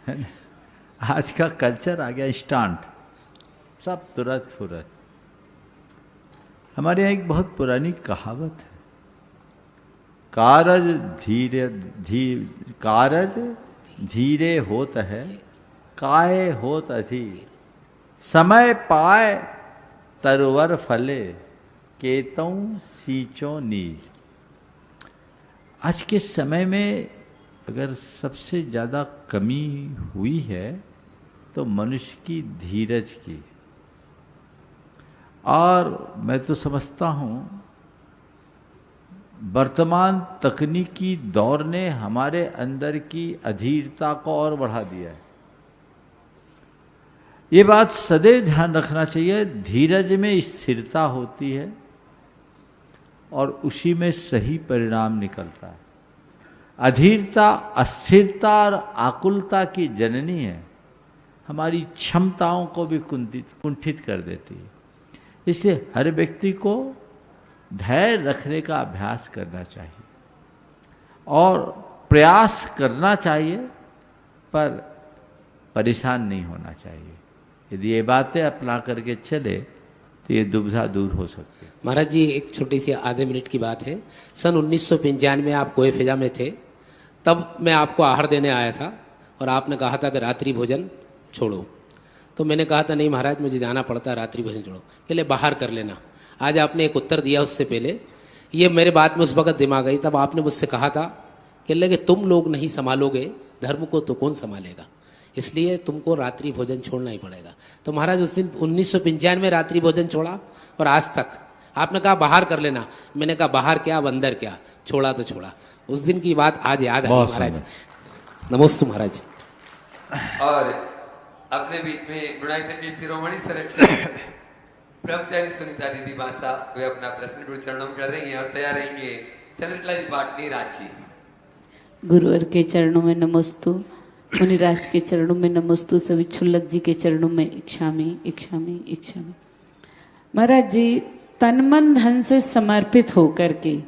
है ना? आज का कल्चर आ गया इंस्टेंट, सब तुरंत फुरत। हमारे यहाँ एक बहुत पुरानी कहावत है, कारज धीरे होत है, काहे होत अधीर, समय पाए तरवर फले, केतों सींचो नीर। आज के समय में अगर सबसे ज़्यादा कमी हुई है तो मनुष्य की धीरज की। और मैं तो समझता हूँ वर्तमान तकनीकी दौर ने हमारे अंदर की अधीरता को और बढ़ा दिया है। ये बात सदैव ध्यान रखना चाहिए, धीरज में स्थिरता होती है और उसी में सही परिणाम निकलता है। अधीरता अस्थिरता और आकुलता की जननी है, हमारी क्षमताओं को भी कुंठित कर देती है। इसलिए हर व्यक्ति को धैर्य रखने का अभ्यास करना चाहिए और प्रयास करना चाहिए, पर परेशान नहीं होना चाहिए। यदि ये बातें अपना करके चले तो ये दुविधा दूर हो सकती है। महाराज जी एक छोटी सी आधे मिनट की बात है। सन 1995 में आप कोए फिजा में थे, तब मैं आपको आहार देने आया था और आपने कहा था कि रात्रि भोजन छोड़ो। तो मैंने कहा था नहीं महाराज मुझे जाना पड़ता है, रात्रि भोजन छोड़ो, के लिए बाहर कर लेना। आज आपने एक उत्तर दिया उससे पहले, ये मेरे बात में उस वक्त दिमाग आई, तब आपने मुझसे कहा था कि तुम लोग नहीं संभालोगे धर्म को तो कौन संभालेगा, इसलिए तुमको रात्रि भोजन छोड़ना ही पड़ेगा। तो महाराज उस दिन 1995 में रात्रि भोजन छोड़ा और आज तक आपने कहा बाहर कर लेना, मैंने कहा बाहर क्या अब अंदर क्या, छोड़ा तो छोड़ा। उस दिन की बात आज याद आई महाराज। नमस्ते महाराज। और अपने बीच में गुणायतन की शिरोमणि संरक्षक ब्रह्मचारी सुनीता दीदी मासा वे अपना प्रश्न गुरु चरणों में कर रही हैं और तैयार रहेंगे चंद्रकला जी पाटनी रांची। गुरुवर के चरणों में नमस्तु, मुनिराज के चरणों में नमस्तु, सभी छुल्लक जी के चरणों में इक्षामी इक्षामी इक्षामी। महाराज जी तन मन धन से समर्पित होकर के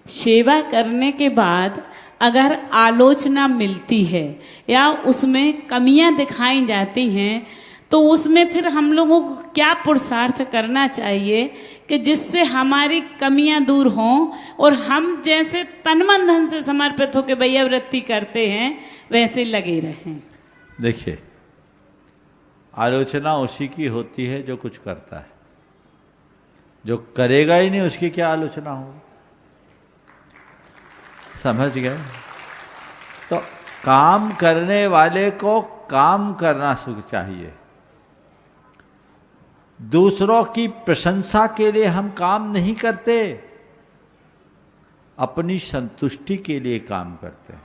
सेवा करने के बाद अगर आलोचना मिलती है या उसमें कमियां दिखाई जाती हैं तो उसमें फिर हम लोगों को क्या पुरुषार्थ करना चाहिए कि जिससे हमारी कमियां दूर हों और हम जैसे तन मन धन से समर्पित होकर भैया वृत्ति करते हैं वैसे लगे रहें। देखिए, आलोचना उसी की होती है जो कुछ करता है, जो करेगा ही नहीं उसकी क्या आलोचना होगी। समझ गए? तो काम करने वाले को काम करना चाहिए। दूसरों की प्रशंसा के लिए हम काम नहीं करते, अपनी संतुष्टि के लिए काम करते हैं।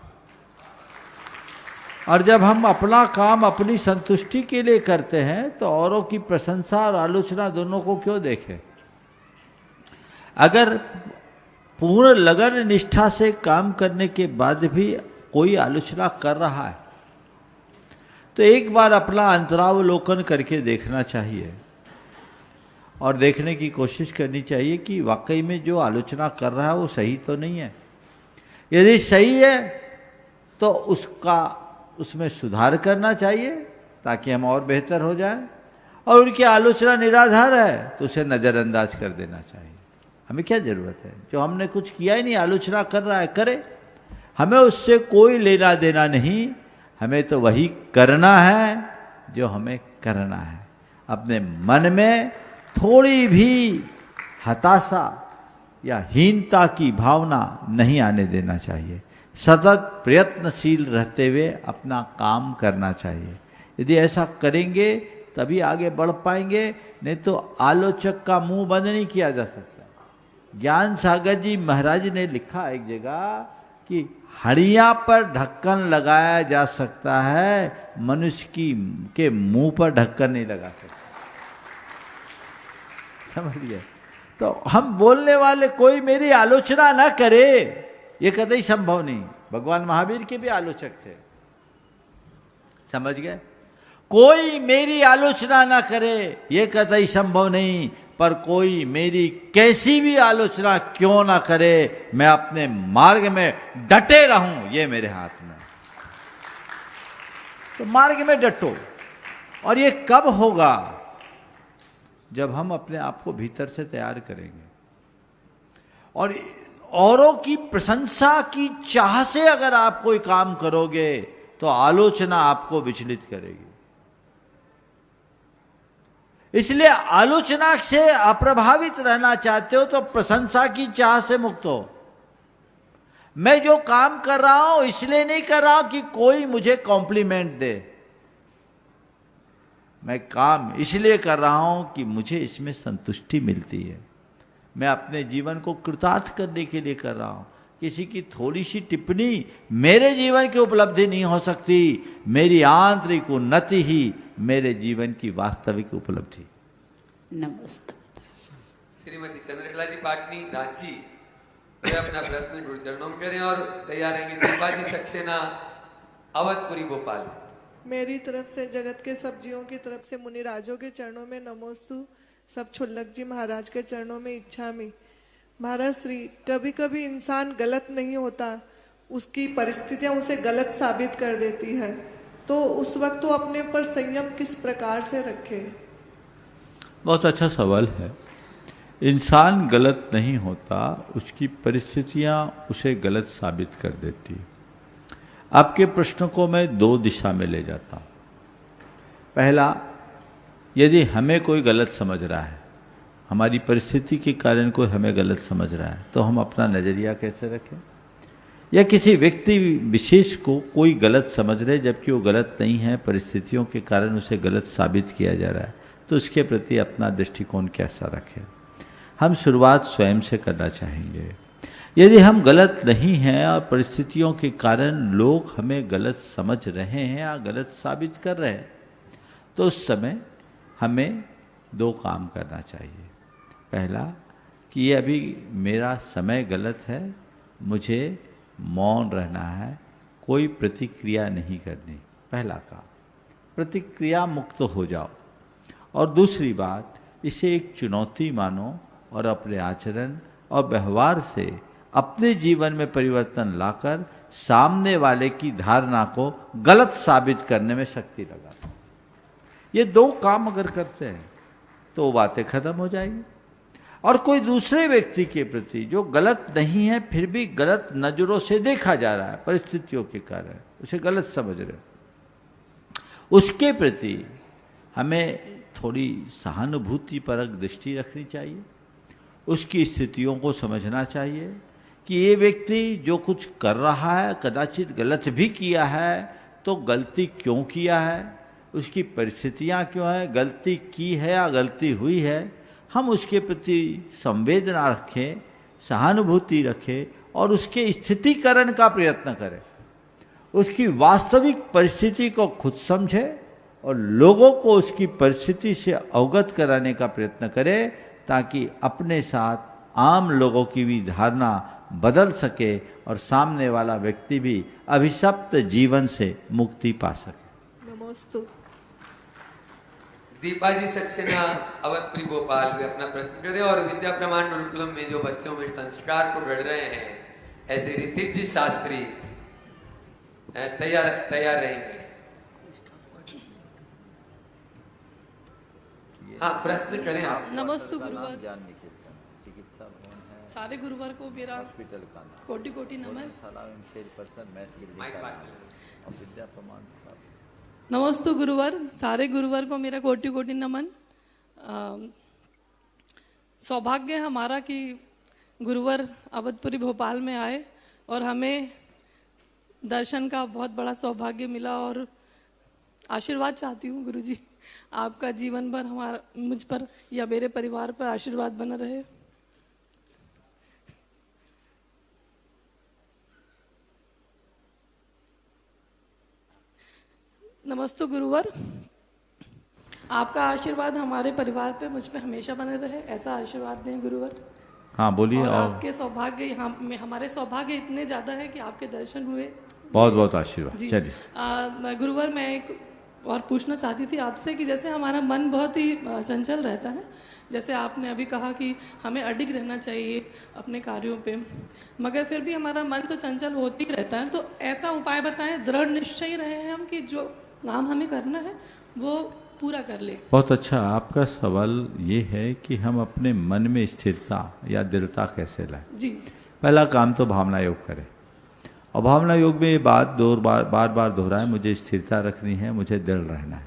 और जब हम अपना काम अपनी संतुष्टि के लिए करते हैं तो औरों की प्रशंसा और आलोचना दोनों को क्यों देखें। अगर पूर्ण लगन निष्ठा से काम करने के बाद भी कोई आलोचना कर रहा है तो एक बार अपना अंतरावलोकन करके देखना चाहिए और देखने की कोशिश करनी चाहिए कि वाकई में जो आलोचना कर रहा है वो सही तो नहीं है। यदि सही है तो उसमें सुधार करना चाहिए ताकि हम और बेहतर हो जाएं, और उनकी आलोचना निराधार है तो उसे नज़रअंदाज कर देना चाहिए। हमें क्या ज़रूरत है, जो हमने कुछ किया ही नहीं आलोचना कर रहा है करे, हमें उससे कोई लेना देना नहीं। हमें तो वही करना है जो हमें करना है। अपने मन में थोड़ी भी हताशा या हीनता की भावना नहीं आने देना चाहिए। सतत प्रयत्नशील रहते हुए अपना काम करना चाहिए। यदि ऐसा करेंगे तभी आगे बढ़ पाएंगे, नहीं तो आलोचक का मुंह बंद नहीं किया जा सकता। ज्ञान सागर जी महाराज ने लिखा एक जगह कि हड़ियां पर ढक्कन लगाया जा सकता है, मनुष्य के मुंह पर ढक्कन नहीं लगा सकता। समझिए? तो हम बोलने वाले कोई मेरी आलोचना ना करे, ये कतई संभव नहीं। भगवान महावीर के भी आलोचक थे, समझ गए? कोई मेरी आलोचना ना करे ये कतई संभव नहीं, पर कोई मेरी कैसी भी आलोचना क्यों ना करे, मैं अपने मार्ग में डटे रहूं, ये मेरे हाथ में। तो मार्ग में डटो। और ये कब होगा? जब हम अपने आप को भीतर से तैयार करेंगे। और औरों की प्रशंसा की चाह से अगर आप कोई काम करोगे तो आलोचना आपको विचलित करेगी। इसलिए आलोचना से अप्रभावित रहना चाहते हो तो प्रशंसा की चाह से मुक्त हो। मैं जो काम कर रहा हूं इसलिए नहीं कर रहा हूं कि कोई मुझे कॉम्प्लीमेंट दे, मैं काम इसलिए कर रहा हूं कि मुझे इसमें संतुष्टि मिलती है। मैं अपने जीवन को कृतार्थ करने के लिए कर रहा हूं। किसी की थोड़ी सी टिप्पणी मेरे जीवन की उपलब्धि नहीं हो सकती, मेरी आंतरिक उन्नति ही मेरे जीवन की वास्तविक उपलब्धि। नमस्ते। श्रीमती चंद्रकला जी पाटनी रांची, वे अपना प्रश्न गुरु चरणों में करें और तैयार रहेंगे दीपाजी सक्सेना अवधपुरी भोपाल। मेरी तरफ से जगत के सब जीवों की तरफ से मुनिराजों के चरणों में नमोस्तु, सब छुल्लक जी महाराज के चरणों में इच्छामि। महाराज श्री, कभी कभी इंसान गलत नहीं होता, उसकी परिस्थितियां उसे गलत साबित कर देती है, तो उस वक्त तो अपने पर संयम किस प्रकार से रखे? बहुत अच्छा सवाल है। इंसान गलत नहीं होता, उसकी परिस्थितियां उसे गलत साबित कर देती। आपके प्रश्न को मैं दो दिशा में ले जाता हूं। पहला, यदि हमें कोई गलत समझ रहा है, हमारी परिस्थिति के कारण कोई हमें गलत समझ रहा है, तो हम अपना नजरिया कैसे रखें? या किसी व्यक्ति विशेष को कोई गलत समझ रहे जबकि वो गलत नहीं है, परिस्थितियों के कारण उसे गलत साबित किया जा रहा है, तो उसके प्रति अपना दृष्टिकोण कैसा रखें? हम शुरुआत स्वयं से करना चाहेंगे। यदि हम गलत नहीं हैं और परिस्थितियों के कारण लोग हमें गलत समझ रहे हैं या गलत साबित कर रहे हैं, तो उस समय हमें दो काम करना चाहिए। पहला कि ये अभी मेरा समय गलत है, मुझे मौन रहना है, कोई प्रतिक्रिया नहीं करनी। पहला काम, प्रतिक्रिया मुक्त हो जाओ। और दूसरी बात, इसे एक चुनौती मानो और अपने आचरण और व्यवहार से अपने जीवन में परिवर्तन लाकर सामने वाले की धारणा को गलत साबित करने में शक्ति लगा। ये दो काम अगर करते हैं तो बातें खत्म हो जाएगी। और कोई दूसरे व्यक्ति के प्रति जो गलत नहीं है फिर भी गलत नजरों से देखा जा रहा है, परिस्थितियों के कारण उसे गलत समझ रहे, उसके प्रति हमें थोड़ी सहानुभूतिपरक दृष्टि रखनी चाहिए। उसकी स्थितियों को समझना चाहिए कि ये व्यक्ति जो कुछ कर रहा है कदाचित गलत भी किया है, तो गलती क्यों किया है, उसकी परिस्थितियां क्यों है, गलती की है या गलती हुई है। हम उसके प्रति संवेदना रखें, सहानुभूति रखें और उसके स्थितिकरण का प्रयत्न करें। उसकी वास्तविक परिस्थिति को खुद समझें और लोगों को उसकी परिस्थिति से अवगत कराने का प्रयत्न करें, ताकि अपने साथ आम लोगों की भी धारणा बदल सके और सामने वाला व्यक्ति भी अभिशप्त जीवन से मुक्ति पा सके। नमोस्तु। दीपाजी सक्सेना अवधपुरी भोपाल, वे अपना प्रश्न करें और विद्या प्रमाण गुरुकुलम में जो बच्चों में संस्कार को गढ़ रहे हैं, ऐसे ऋतिक जी शास्त्री तैयार रहेंगे। हाँ, प्रश्न करें आप। नमस्ते गुरुवर। सारे गुरुवर को मेरा कोटि कोटि नमन। नमस्ते गुरुवर, सारे गुरुवर को मेरा कोटि कोटि नमन। सौभाग्य हमारा कि गुरुवर अवधपुरी भोपाल में आए और हमें दर्शन का बहुत बड़ा सौभाग्य मिला और आशीर्वाद चाहती हूँ गुरुजी, आपका जीवन भर हमारा मुझ पर या मेरे परिवार पर आशीर्वाद बना रहे। नमस्ते गुरुवर, आपका आशीर्वाद हमारे परिवार पे मुझ पे हमेशा बने रहे, ऐसा आशीर्वाद दें गुरुवर। हाँ बोलिए। और आपके सौभाग्य हमारे सौभाग्य इतने ज्यादा है कि आपके दर्शन हुए। बहुत बहुत आशीर्वाद। चलिए गुरुवर, मैं एक और पूछना चाहती थी आपसे कि जैसे हमारा मन बहुत ही चंचल रहता है, जैसे आपने अभी कहा कि हमें अडिग रहना चाहिए अपने कार्यों पे, मगर फिर भी हमारा मन तो चंचल होता ही रहता है, तो ऐसा उपाय बताएं, दृढ़ निश्चय रहे हम कि जो काम हमें करना है वो पूरा कर ले। बहुत अच्छा। आपका सवाल ये है कि हम अपने मन में स्थिरता या दृढ़ता कैसे लाएं। जी। पहला काम तो भावना योग करें, और भावना योग में ये बात बार बार दोहराएं, मुझे स्थिरता रखनी है, मुझे दृढ़ रहना है।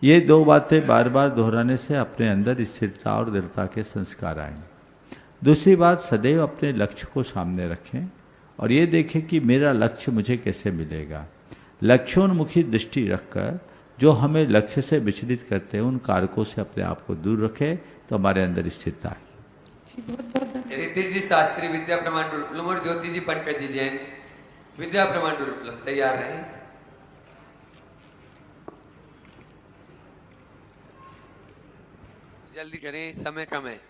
ये दो बातें बार बार दोहराने से अपने अंदर स्थिरता और दृढ़ता के संस्कार आएंगे। दूसरी बात, सदैव अपने लक्ष्य को सामने रखें और ये देखें कि मेरा लक्ष्य मुझे कैसे मिलेगा। लक्ष्योन्मुखी दृष्टि रखकर जो हमें लक्ष्य से विचलित करते हैं उन कारकों से अपने आप को दूर रखें, तो हमारे अंदर स्थिरता है। ऋतिक जी शास्त्री विद्या प्रमाण गुरुकुलम और ज्योति जी पंकज जी जैन विद्या प्रमाण गुरुकुलम तैयार रहे। जल्दी करें, समय कम है।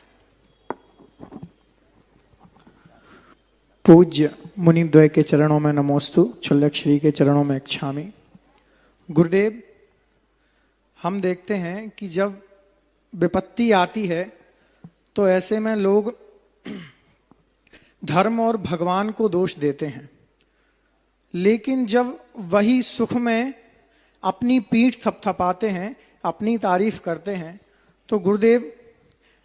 पूज्य मुनिद्वय के चरणों में नमोस्तु, क्षुल्लक श्री के चरणों में इच्छामि। गुरुदेव, हम देखते हैं कि जब विपत्ति आती है तो ऐसे में लोग धर्म और भगवान को दोष देते हैं, लेकिन जब वही सुख में अपनी पीठ थपथपाते हैं, अपनी तारीफ करते हैं, तो गुरुदेव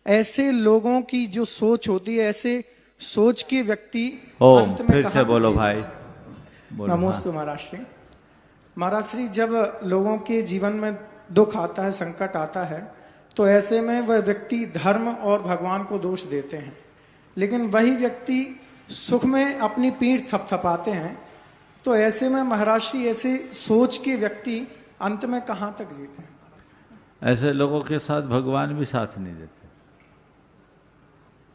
ऐसे लोगों की जो सोच होती है, ऐसे सोच के व्यक्ति अंत में फिर से बोलो भाई। नमोस्तु महाराज श्री। महाराज श्री, जब लोगों के जीवन में दुख आता है, संकट आता है, तो ऐसे में वह व्यक्ति धर्म और भगवान को दोष देते हैं, लेकिन वही व्यक्ति सुख में अपनी पीठ थपथपाते हैं, तो ऐसे में महाराज श्री ऐसे सोच के व्यक्ति अंत में कहाँ तक जीते हैं? ऐसे लोगों के साथ भगवान भी साथ नहीं देते।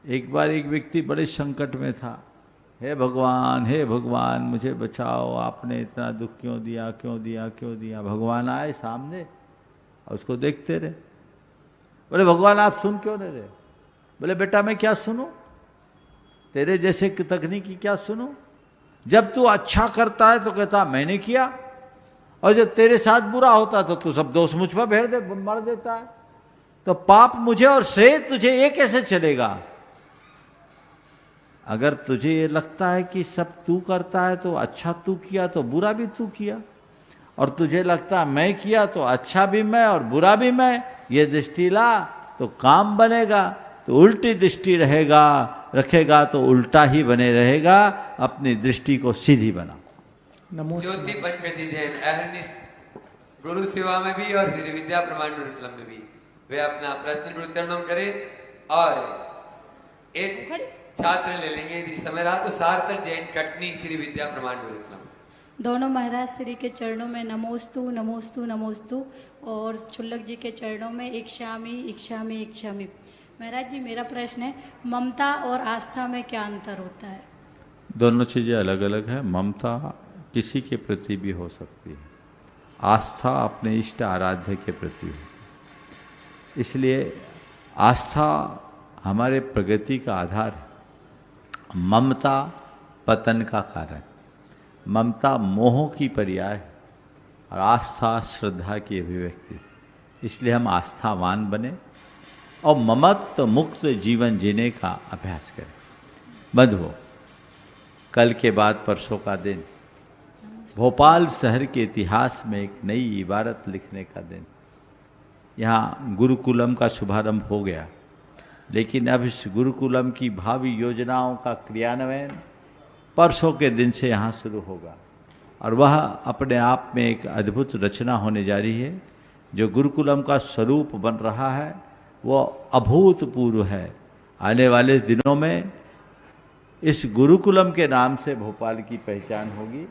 एक बार एक व्यक्ति बड़े संकट में था, हे भगवान मुझे बचाओ, आपने इतना दुख क्यों दिया, क्यों दिया, क्यों दिया। भगवान आए सामने और उसको देखते रहे। बोले भगवान आप सुन क्यों नहीं रहे? बोले बेटा मैं क्या सुनूं, तेरे जैसे तकनीकी क्या सुनूं। जब तू अच्छा करता है तो कहता मैंने किया, और जब तेरे साथ बुरा होता तो तू सब दोष मुझ पर मर देता है। तो पाप मुझे और श्रेय तुझे, ये कैसे चलेगा? अगर तुझे ये लगता है कि सब तू करता है तो अच्छा तू किया तो बुरा भी तू किया, और तुझे लगता है मैं किया तो अच्छा भी मैं और बुरा भी मैं, ये दृष्टि ला तो काम बनेगा। तो उल्टी दृष्टि रखेगा तो उल्टा ही बने रहेगा। अपनी दृष्टि को सीधी बना। ज्योति पंकज जी जैन अहरनिश गुरु सेवा में भी और श्री विद्या प्रमाण गुरुकुलम में भी वे अपना प्रश्न गुरु चरणों करें, और एक छात्र ले लेंगे यदि समय रहा तो सार्थक जैन कटनी श्री विद्या प्रमाण गुरुकुलम। दोनों महाराज श्री के चरणों में नमोस्तु नमोस्तु नमोस्तु, और क्षुल्लक जी के चरणों में इच्छामि इच्छामि इच्छामि। महाराज जी, मेरा प्रश्न है, ममता और आस्था में क्या अंतर होता है? दोनों चीज़ें अलग अलग है। ममता किसी के प्रति भी हो सकती है, आस्था अपने इष्ट आराध्य के प्रति है। इसलिए आस्था हमारे प्रगति का आधार है, ममता पतन का कारण। ममता मोह की पर्याय है और आस्था श्रद्धा की अभिव्यक्ति। इसलिए हम आस्थावान बने और ममत्व मुक्त जीवन जीने का अभ्यास करें। बंधुओं, कल के बाद परसों का दिन भोपाल शहर के इतिहास में एक नई इबारत लिखने का दिन। यहाँ गुरुकुलम का शुभारंभ हो गया, लेकिन अब इस गुरुकुलम की भावी योजनाओं का क्रियान्वयन परसों के दिन से यहाँ शुरू होगा, और वह अपने आप में एक अद्भुत रचना होने जा रही है। जो गुरुकुलम का स्वरूप बन रहा है वो अभूतपूर्व है। आने वाले दिनों में इस गुरुकुलम के नाम से भोपाल की पहचान होगी।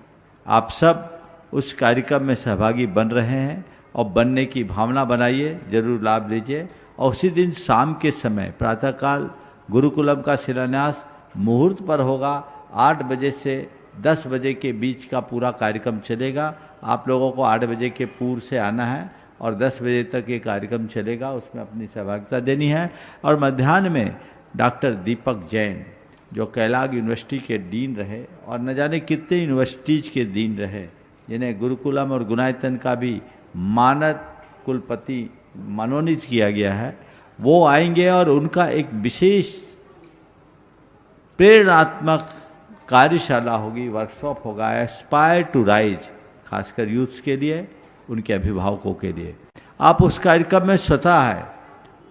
आप सब उस कार्यक्रम में सहभागी बन रहे हैं और बनने की भावना बनाइए, जरूर लाभ लीजिए। और उसी दिन शाम के समय प्रातःकाल गुरुकुलम का शिलान्यास मुहूर्त पर होगा। 8 बजे से 10 बजे के बीच का पूरा कार्यक्रम चलेगा। आप लोगों को 8 बजे के पूर्व से आना है और 10 बजे तक ये कार्यक्रम चलेगा, उसमें अपनी सहभागिता देनी है। और मध्याह्न में डॉक्टर दीपक जैन, जो कैलाग यूनिवर्सिटी के डीन रहे और न जाने कितने यूनिवर्सिटीज़ के डीन रहे, जिन्हें गुरुकुलम और गुणायतन का भी मानद कुलपति मनोनीत किया गया है, वो आएंगे और उनका एक विशेष प्रेरणात्मक कार्यशाला होगी, वर्कशॉप होगा, एस्पायर टू राइज, खासकर यूथ्स के लिए, उनके अभिभावकों के लिए। आप उस कार्यक्रम में स्वतः है,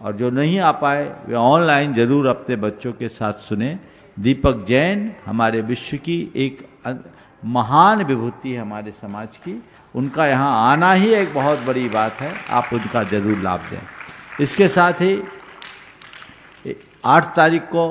और जो नहीं आ पाए वे ऑनलाइन जरूर अपने बच्चों के साथ सुने। दीपक जैन हमारे विश्व की एक महान विभूति है हमारे समाज की, उनका यहाँ आना ही एक बहुत बड़ी बात है, आप उनका जरूर लाभ दें। इसके साथ ही 8 तारीख को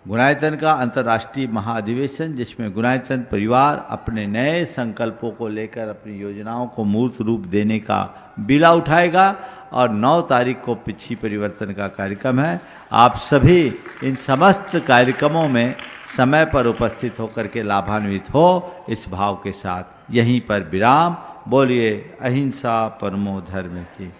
गुणायतन का अंतर्राष्ट्रीय महाअधिवेशन, जिसमें गुणायतन परिवार अपने नए संकल्पों को लेकर अपनी योजनाओं को मूर्त रूप देने का बीड़ा उठाएगा, और 9 तारीख को पिछी परिवर्तन का कार्यक्रम है। आप सभी इन समस्त कार्यक्रमों में समय पर उपस्थित होकर के लाभान्वित हो, इस भाव के साथ यहीं पर विराम। बोलिए अहिंसा परमो धर्म की।